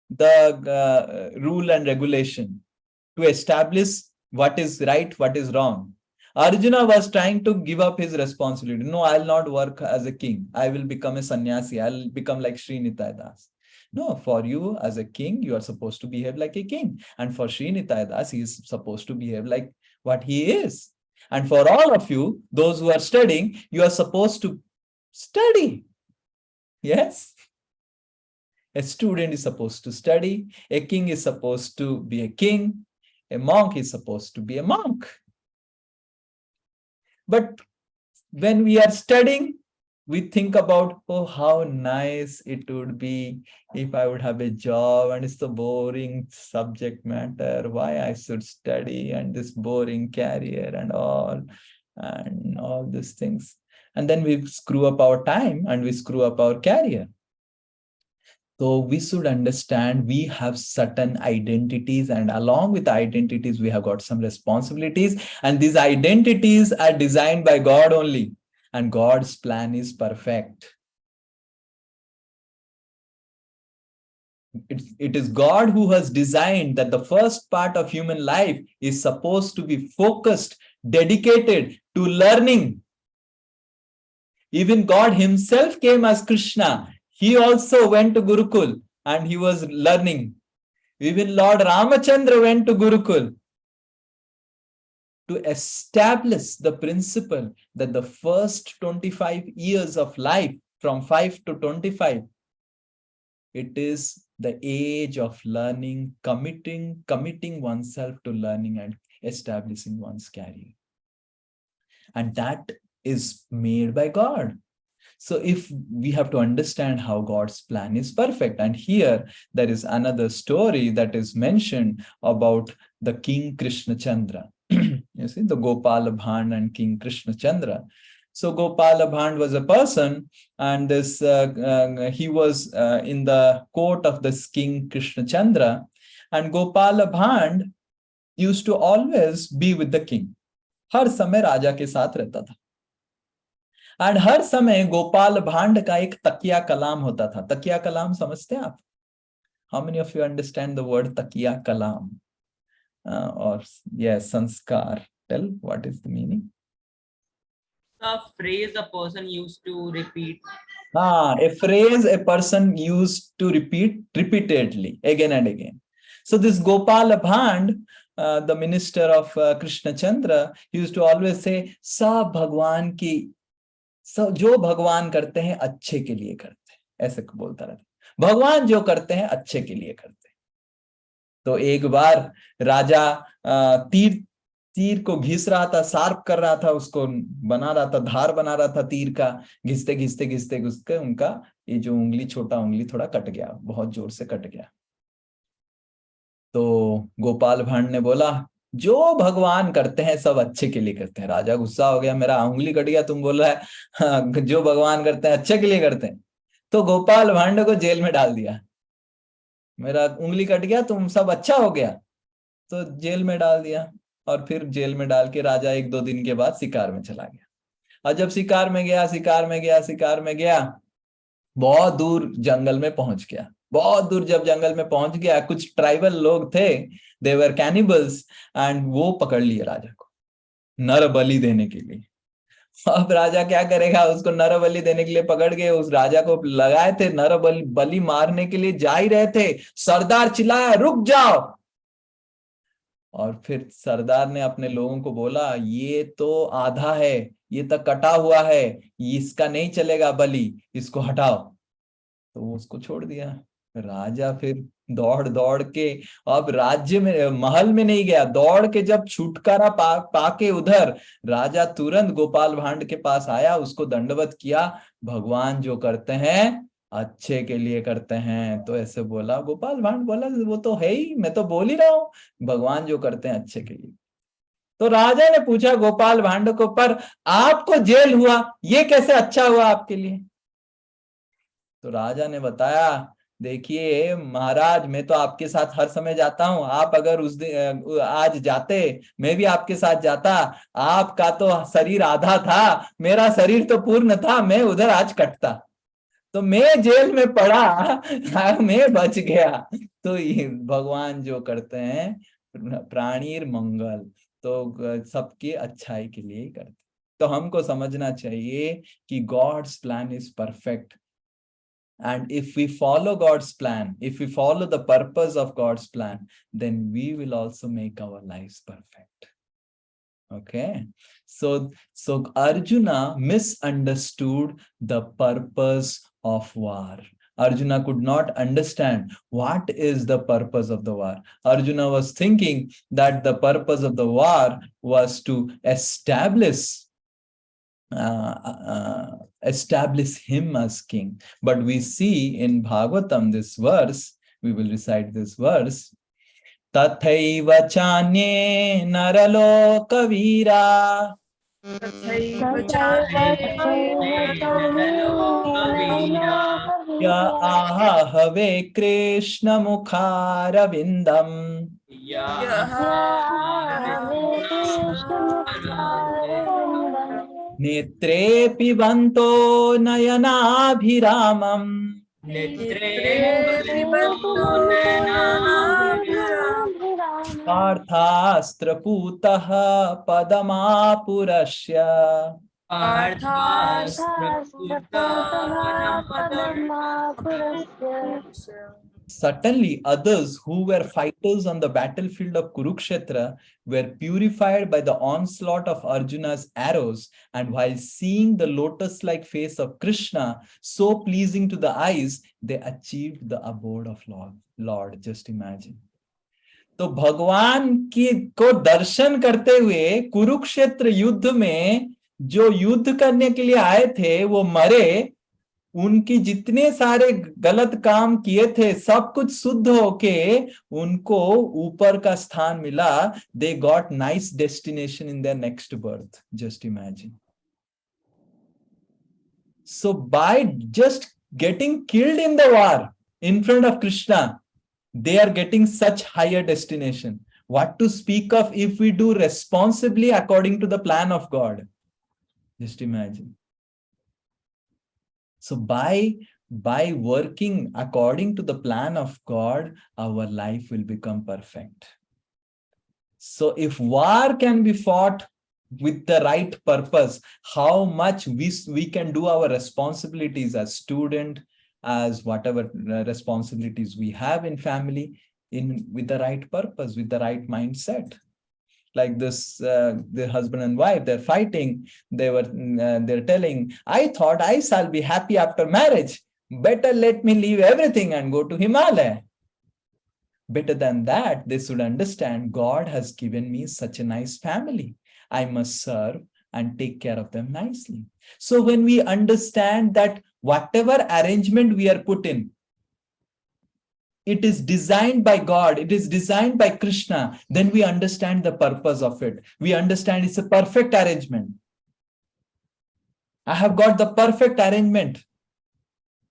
the rule and regulation, to establish what is right, what is wrong. Arjuna was trying to give up his responsibility. No, I'll not work as a king. I will become a sannyasi. I'll become like Srinitaya Das. No, for you as a king, you are supposed to behave like a king. And for Srinitaya Das, he is supposed to behave like what he is. And for all of you, those who are studying, you are supposed to study. Yes? A student is supposed to study. A king is supposed to be a king. A monk is supposed to be a monk. But when we are studying, we think about, oh, how nice it would be if I would have a job, and it's the boring subject matter, why I should study, and this boring career and all these things. And then we screw up our time and we screw up our career. So we should understand we have certain identities, and along with the identities, we have got some responsibilities, and these identities are designed by God only, and God's plan is perfect. It is God who has designed that the first part of human life is supposed to be focused, dedicated to learning. Even God himself came as Krishna. He also went to Gurukul and he was learning. Even Lord Ramachandra went to Gurukul to establish the principle that the first 25 years of life, from 5 to 25, it is the age of learning, committing oneself to learning and establishing one's career. And that is made by God. So if we have to understand how God's plan is perfect, and here there is another story that is mentioned about the King Krishna Chandra. You see, the Gopala Bhand and King Krishna Chandra. So Gopala Bhand was a person, and this he was in the court of this King Krishna Chandra, and Gopala Bhand used to always be with the king. हर समय राजा के साथ रहता था. और हर समय गोपाल भांड का एक तकिया कलाम होता था. तकिया कलाम समझते हैं आप? How many of you understand the word तकिया कलाम? Or yes, sanskar. Tell what is the meaning? A phrase a person used to repeat A phrase a person used to repeat repeatedly again and again. So this Gopal Bhand, the minister of Krishna Chandra, used to always say, सब भगवान की, सब जो भगवान करते हैं अच्छे के लिए करते हैं, ऐसे बोलता रहता। भगवान जो करते हैं अच्छे के लिए करते हैं। तो एक बार राजा तीर तीर को घिस रहा था, शार्प कर रहा था, उसको बना रहा था, धार बना रहा था तीर का। घिसते घिसते घिसते घिसते उनका ये जो उंगली, छोटा उंगली थोड़ा कट गया, बहुत जोर से कट गया। तो गोपाल भांड ने बोला, जो भगवान करते हैं सब अच्छे के लिए करते हैं। राजा गुस्सा हो गया, मेरा उंगली कट गया, तुम बोल रहा है हाँ, जो भगवान करते हैं अच्छे के लिए करते हैं। तो गोपाल भांड को जेल में डाल दिया। मेरा उंगली कट गया, तुम सब अच्छा हो गया, तो जेल में डाल दिया। और फिर जेल में डाल के राजा 1-2 दिन के बाद शिकार में चला गया। और जब शिकार में गया, बहुत दूर जंगल में पहुंच गया। बहुत दूर जब जंगल में पहुंच गया, कुछ ट्राइबल लोग थे, दे वर कैनिबल्स, एंड वो पकड़ लिए राजा को नर बलि देने के लिए। अब राजा क्या करेगा, उसको नर बलि देने के लिए पकड़ के उस राजा को लगाए थे, नर बलि मारने के लिए जा ही रहे थे। सरदार चिल्लाया, रुक जाओ। और फिर सरदार ने अपने लोगों को बोला, ये तो आधा है, ये तो कटा हुआ है, इसका नहीं चलेगा बलि, इसको हटाओ। तो वो उसको छोड़ दिया। राजा फिर दौड़ दौड़ के, अब राज्य में, महल में नहीं गया, दौड़ के जब छुटकारा पाके उधर राजा तुरंत गोपाल भांड के पास आया, उसको दंडवत किया। भगवान जो करते हैं अच्छे के लिए करते हैं, तो ऐसे बोला। गोपाल भांड बोला, वो तो है ही, मैं तो बोल ही रहा हूं, भगवान जो करते हैं अच्छे के लिए। तो राजा ने पूछा गोपाल भांड को, पर आपको जेल हुआ, ये कैसे अच्छा हुआ आपके लिए? तो राजा ने बताया, देखिए महाराज, मैं तो आपके साथ हर समय जाता हूं, आप अगर उस दिन आज जाते, मैं भी आपके साथ जाता। आपका तो शरीर आधा था, मेरा शरीर तो पूर्ण था, मैं उधर आज कटता। तो मैं जेल में पड़ा, मैं बच गया। तो ये भगवान जो करते हैं प्राणीर मंगल, तो सबके अच्छाई के लिए करते। तो हमको समझना चाहिए कि God's plan is perfect, and if we follow God's plan, if we follow the purpose of God's plan, then we will also make our lives perfect. Okay, so Arjuna misunderstood the purpose of war. Arjuna could not understand what is the purpose of the war. Arjuna was thinking that the purpose of the war was to establish him as king. But we see in Bhagavatam this verse, we will recite this verse, Tathaiva chanye naraloka vira ya ahave Krishna mukharavindam नेत्रे पिबन्तो नयनाभिरामम् पार्थास्त्रपूतः पदमापुरस्य Certainly, others who were fighters on the battlefield of Kurukshetra were purified by the onslaught of Arjuna's arrows, and while seeing the lotus-like face of Krishna, so pleasing to the eyes, they achieved the abode of Lord. Just imagine. तो भगवान की को दर्शन करते हुए कुरुक्षेत्र युद्ध में जो युद्ध करने के लिए आए थे वो मरे, उनकी जितने सारे गलत काम किए थे सब कुछ शुद्ध होके उनको ऊपर का स्थान मिला. They got nice destination in their next birth. Just imagine. So by just getting killed in the war in front of Krishna, they are getting such higher destination. What to speak of if we do responsibly according to the plan of God? Just imagine. So by working according to the plan of God, our life will become perfect. So if war can be fought with the right purpose, how much we can do our responsibilities as student, as whatever responsibilities we have in family, with the right purpose, with the right mindset. Like this, the husband and wife, they're fighting. They're telling, I thought I shall be happy after marriage. Better let me leave everything and go to Himalaya. Better than that, they should understand God has given me such a nice family. I must serve and take care of them nicely. So when we understand that whatever arrangement we are put in, it is designed by God, it is designed by Krishna, then we understand the purpose of it. We understand it's a perfect arrangement. I have got the perfect arrangement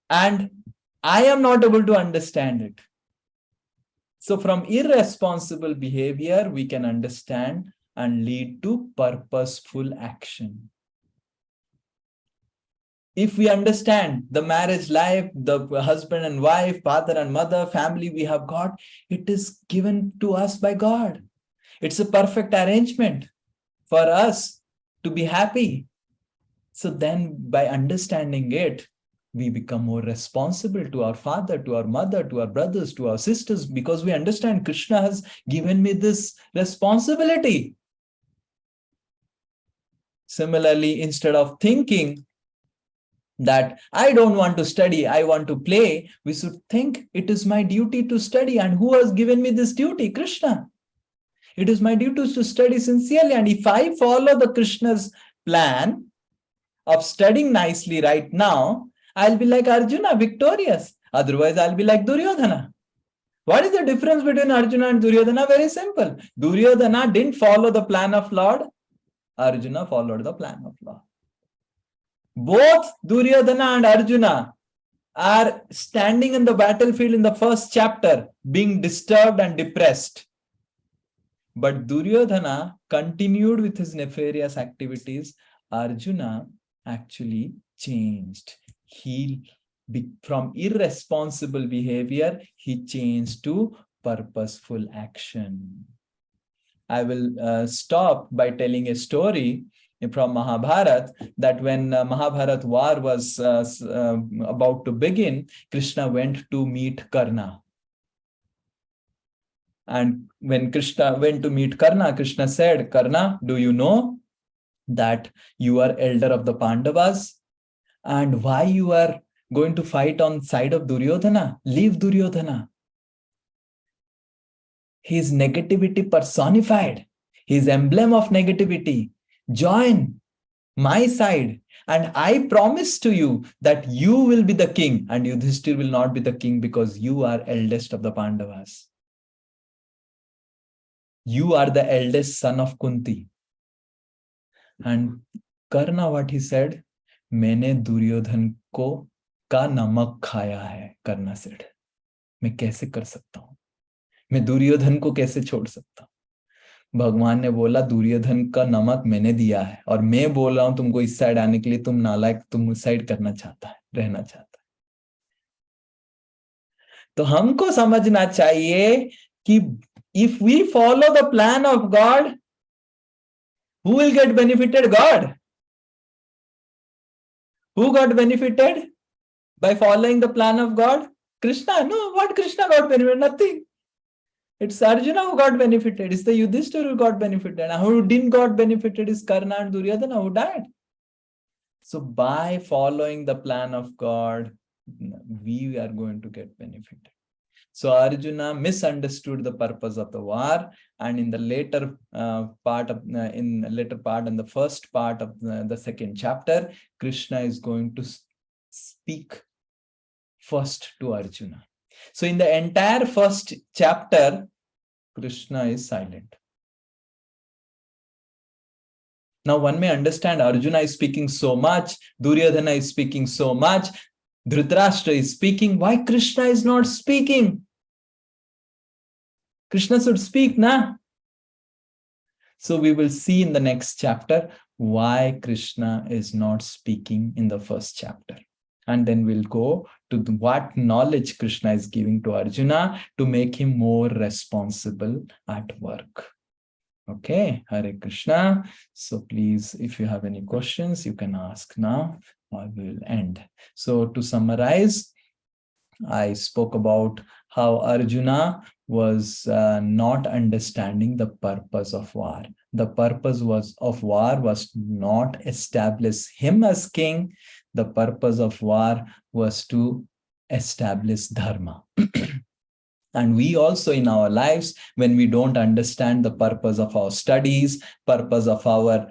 and I am not able to understand it. So from irresponsible behavior, we can understand and lead to purposeful action. If we understand the marriage life, the husband and wife, father and mother, family we have got, it is given to us by God. It's a perfect arrangement for us to be happy. So then by understanding it, we become more responsible to our father, to our mother, to our brothers, to our sisters, because we understand Krishna has given me this responsibility. Similarly, instead of thinking that I don't want to study, I want to play, we should think it is my duty to study. And who has given me this duty? Krishna. It is my duty to study sincerely. And if I follow the Krishna's plan of studying nicely right now, I'll be like Arjuna, victorious. Otherwise, I'll be like Duryodhana. What is the difference between Arjuna and Duryodhana? Very simple. Duryodhana didn't follow the plan of Lord. Arjuna followed the plan of Lord. Both Duryodhana and Arjuna are standing in the battlefield in the first chapter, being disturbed and depressed. But Duryodhana continued with his nefarious activities. Arjuna actually changed. From irresponsible behavior, he changed to purposeful action. I will stop by telling a story from Mahabharata, that when Mahabharata war was about to begin, Krishna went to meet Karna. And when Krishna went to meet Karna, Krishna said, Karna, do you know that you are elder of the Pandavas? And why you are going to fight on side of Duryodhana? Leave Duryodhana. His negativity personified, his emblem of negativity. Join my side, and I promise to you that you will be the king, and Yudhishthir will not be the king because you are eldest of the Pandavas. You are the eldest son of Kunti. And Karna, what he said, मैंने दुर्योधन को का नमक खाया है. Karna said, मैं कैसे कर सकता हूं, मैं दुर्योधन को कैसे छोड़ सकता हूं? भगवान ने बोला, दुर्योधन का नमक मैंने दिया है और मैं बोल रहा हूं तुमको इस साइड आने के लिए. तुम नालायक, तुम उस साइड करना चाहता है, रहना चाहता है. तो हमको समझना चाहिए कि if we follow the plan of God, who will get benefited? God. Who got benefited by following the plan of God? Krishna. No, what Krishna got benefited? Nothing. It's Arjuna who got benefited. It's the Yudhishthira who got benefited. And who didn't got benefited is Karna and Duryodhana who died. So by following the plan of God, we are going to get benefited. So Arjuna misunderstood the purpose of the war, and in the later part and the first part of the second chapter, Krishna is going to speak first to Arjuna. So in the entire first chapter, Krishna is silent. Now one may understand Arjuna is speaking so much, Duryodhana is speaking so much, Dhritarashtra is speaking. Why Krishna is not speaking? Krishna should speak, na? So we will see in the next chapter why Krishna is not speaking in the first chapter. And then we'll go to what knowledge Krishna is giving to Arjuna to make him more responsible at work. Okay, Hare Krishna. So please, if you have any questions, you can ask now or we will end. So to summarize, I spoke about how Arjuna was not understanding the purpose of war. The purpose of war was not establish him as king. The purpose of war was to establish dharma. And we also in our lives, when we don't understand the purpose of our studies, purpose of our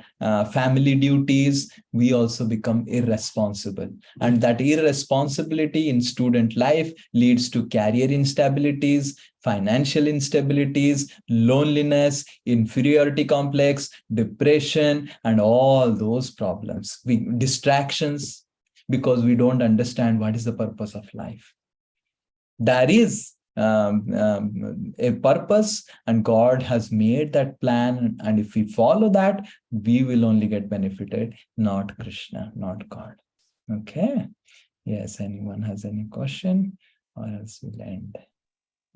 family duties, we also become irresponsible. And that irresponsibility in student life leads to career instabilities, financial instabilities, loneliness, inferiority complex, depression, and all those problems. Distractions, because we don't understand what is the purpose of life. There is a purpose, and God has made that plan, and if we follow that, we will only get benefited, not Krishna, not God. Okay. Yes, anyone has any question, or else we'll end.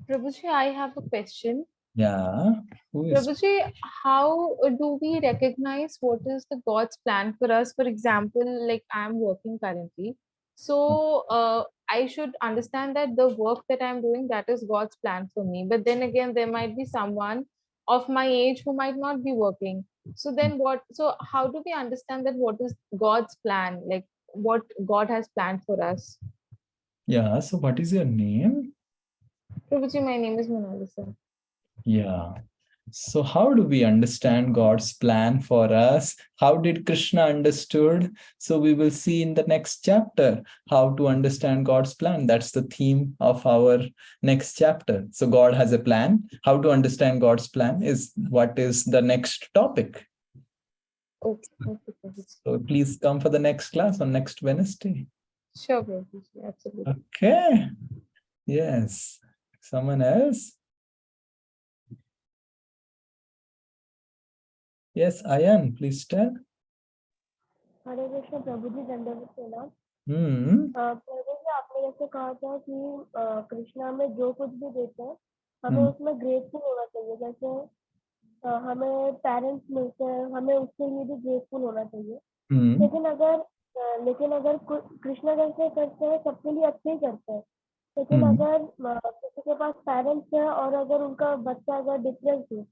Prabhuji, I have a question. Yeah. Prabhuji, how do we recognize what is the God's plan for us? For example, like I'm working currently. So I should understand that the work that I'm doing, that is God's plan for me. But then again, there might be someone of my age who might not be working. So then what? So how do we understand that what is God's plan? Like what God has planned for us? Yeah. So what is your name? Prabhuji, my name is Monalisa. Yeah. So how do we understand God's plan for us? How did Krishna understood? So we will see in the next chapter how to understand God's plan. That's the theme of our next chapter. So God has a plan. How to understand God's plan is what is the next topic. Okay. So please come for the next class on next Wednesday. Sure, Prabhuji. Absolutely. Okay. Yes. Someone else? Yes, Ayan, please tell. हरे कृष्ण प्रभु जी दंडवत प्रणाम। Hmm. प्रभु जी आपने जैसे कहा था कि कृष्णा में जो कुछ भी देते हैं हमें उसमें ग्रेटफुल होना चाहिए। जैसे हमें पेरेंट्स मिलते हैं, हमें उसके लिए भी ग्रेटफुल होना चाहिए। लेकिन अगर कृष्णा जैसे करते हैं सबके लिए अच्छे ही करते हैं, लेकिन अगर किसी के पास पेरेंट्स है और अगर उनका बच्चा अगर डिप्रेस है,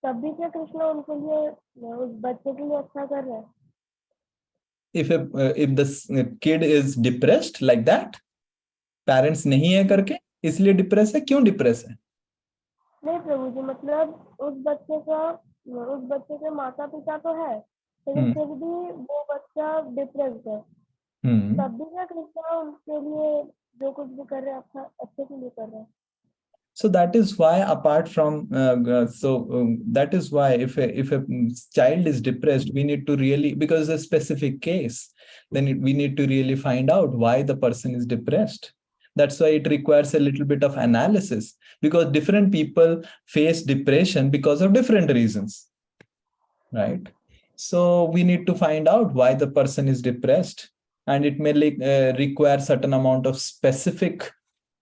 तब भी क्या कृष्णा उनके लिए उस बच्चे के लिए अच्छा कर रहे हैं? If the kid is depressed like that, parents नहीं है करके इसलिए डिप्रेस है, क्यों डिप्रेस है? नहीं प्रभु जी, मतलब उस बच्चे के माता पिता तो है, लेकिन फिर भी वो बच्चा डिप्रेस है, तब भी क्या कृष्णा उनके लिए जो कुछ भी कर रहे हैं अच्छे के लिए कर रहे हैं? So that is why, apart from that is why if a child is depressed, we need to really, because it's a specific case, then we need to really find out why the person is depressed. That's why it requires a little bit of analysis, because different people face depression because of different reasons, right? So we need to find out why the person is depressed, and it may require certain amount of specific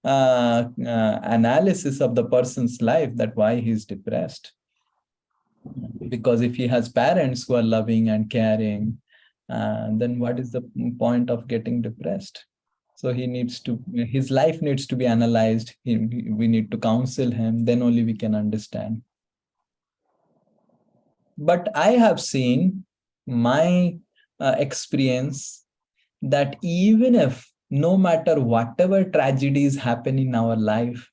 analysis of the person's life, that why he's depressed. Because if he has parents who are loving and caring, then what is the point of getting depressed? So his life needs to be analyzed. We need to counsel him, then only we can understand. But I have seen my experience that even if no matter whatever tragedies happen in our life,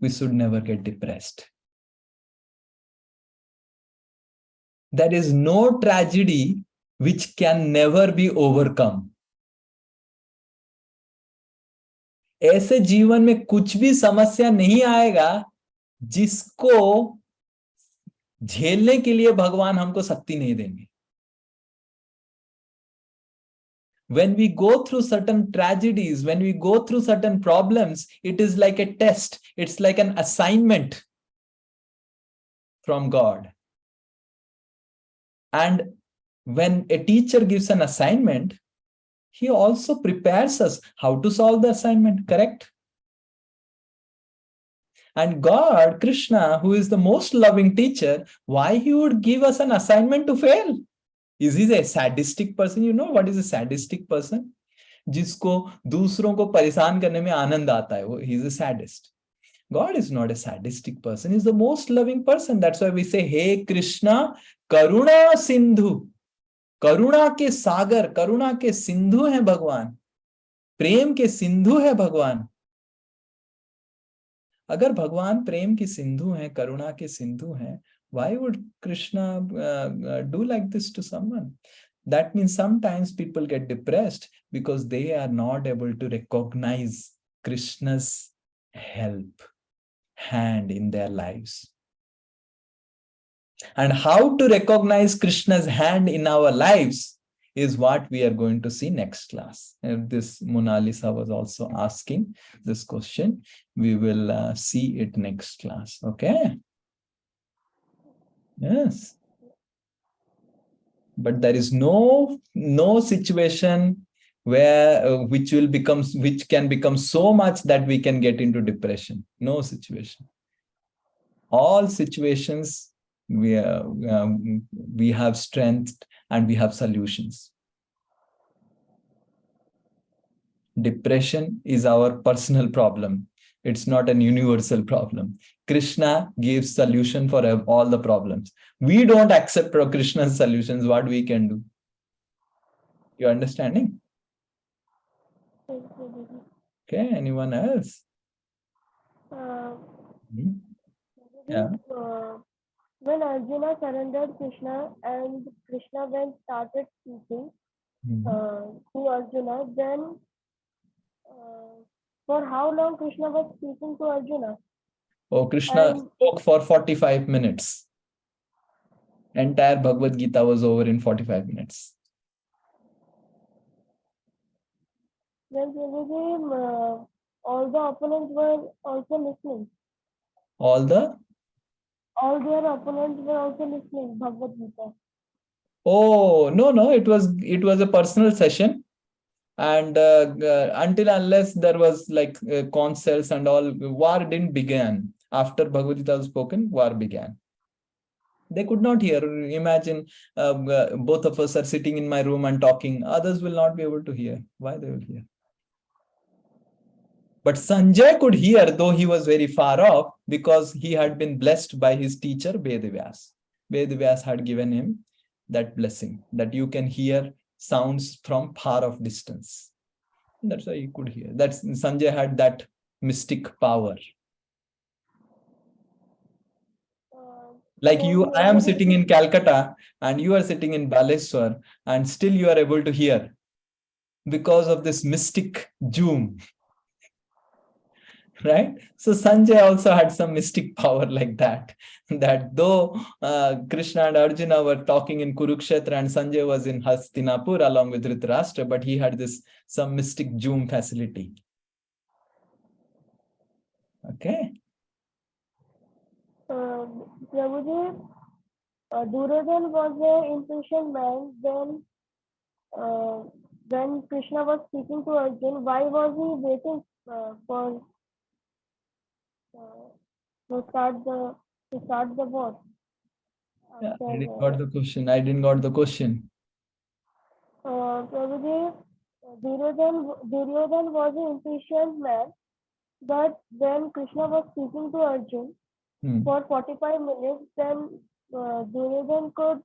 we should never get depressed. There is no tragedy which can never be overcome. ऐसे जीवन में कुछ भी समस्या नहीं आएगा जिसको झेलने के लिए भगवान हमको शक्ति नहीं देंगे. When we go through certain tragedies, when we go through certain problems, it is like a test. It's like an assignment from God. And when a teacher gives an assignment, he also prepares us how to solve the assignment, correct? And God, Krishna, who is the most loving teacher, why he would give us an assignment to fail? Is he a sadistic person? You know what is a sadistic person? जिसको दूसरों को परेशान करने में आनंद आता है, वो he is a sadist. God is not a sadistic person. He is the most loving person. That's why we say, Hey Krishna, Karuna Sindhu. करुणा के सागर, करुणा के सिंधु हैं भगवान, प्रेम के सिंधु है भगवान. अगर भगवान प्रेम की सिंधु हैं, करुणा के सिंधु हैं, why would Krishna do like this to someone? That means sometimes people get depressed because they are not able to recognize Krishna's help hand in their lives. And how to recognize Krishna's hand in our lives is what we are going to see next class. And this Mona Lisa was also asking this question. We will see it next class. Okay? Yes. But there is no situation where which can become so much that we can get into depression. No situation. All situations we have strength and we have solutions. Depression is our personal problem. It's not an universal problem. Krishna gives solution for all the problems. We don't accept Krishna's solutions. What we can do? You understanding? Okay. Anyone else? Yeah. When Arjuna surrendered Krishna and Krishna then started speaking to Arjuna, then for how long Krishna was speaking to Arjuna? Oh, Krishna spoke for 45 minutes. Entire Bhagavad Gita was over in 45 minutes. Then all the opponents were also listening. All their opponents were also listening Bhagavad Gita. Oh, no, it was a personal session. And until unless there was like consults and all, war didn't begin. After Bhagavad Gita was spoken, war began. They could not hear. Imagine both of us are sitting in my room and talking. Others will not be able to hear. Why they will hear? But Sanjay could hear, though he was very far off, because he had been blessed by his teacher, Vedavyas. Vedavyas had given him that blessing, that you can hear sounds from far off distance. That's why he could hear. That's Sanjay had that mystic power. Like you, I am sitting in Calcutta and you are sitting in Baleswar, and still you are able to hear because of this mystic zoom. Right? So Sanjay also had some mystic power like that. That though Krishna and Arjuna were talking in Kurukshetra and Sanjay was in Hastinapur along with Dhritarashtra, but he had some mystic zoom facility. Okay. Prabhuji, Duryodhana was an impatient man. When Krishna was speaking to Arjuna, why was he waiting to start the war? Yeah, I didn't got the question. Prabhuji, Duryodhana was an impatient man, but when Krishna was speaking to Arjuna for 45 minutes, then Duryodhana could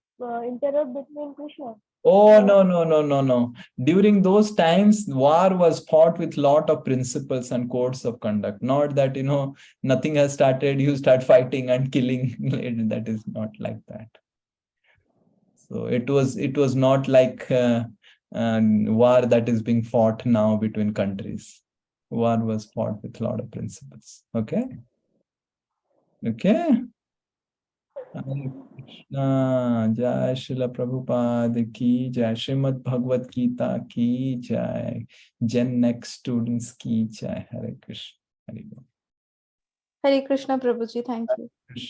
interrupt between Krishna. Oh, no. During those times, war was fought with lot of principles and codes of conduct. Not that, nothing has started, you start fighting and killing. That is not like that. So it was not like war that is being fought now between countries. War was fought with a lot of principles. Okay? Okay? Hare Krishna, Jai Srila Prabhupada ki Jai, Srimad Bhagavad Gita ki Jai, Gen Next students ki Jai. Hare Krishna. Hare Krishna, Prabhuji. Thank you.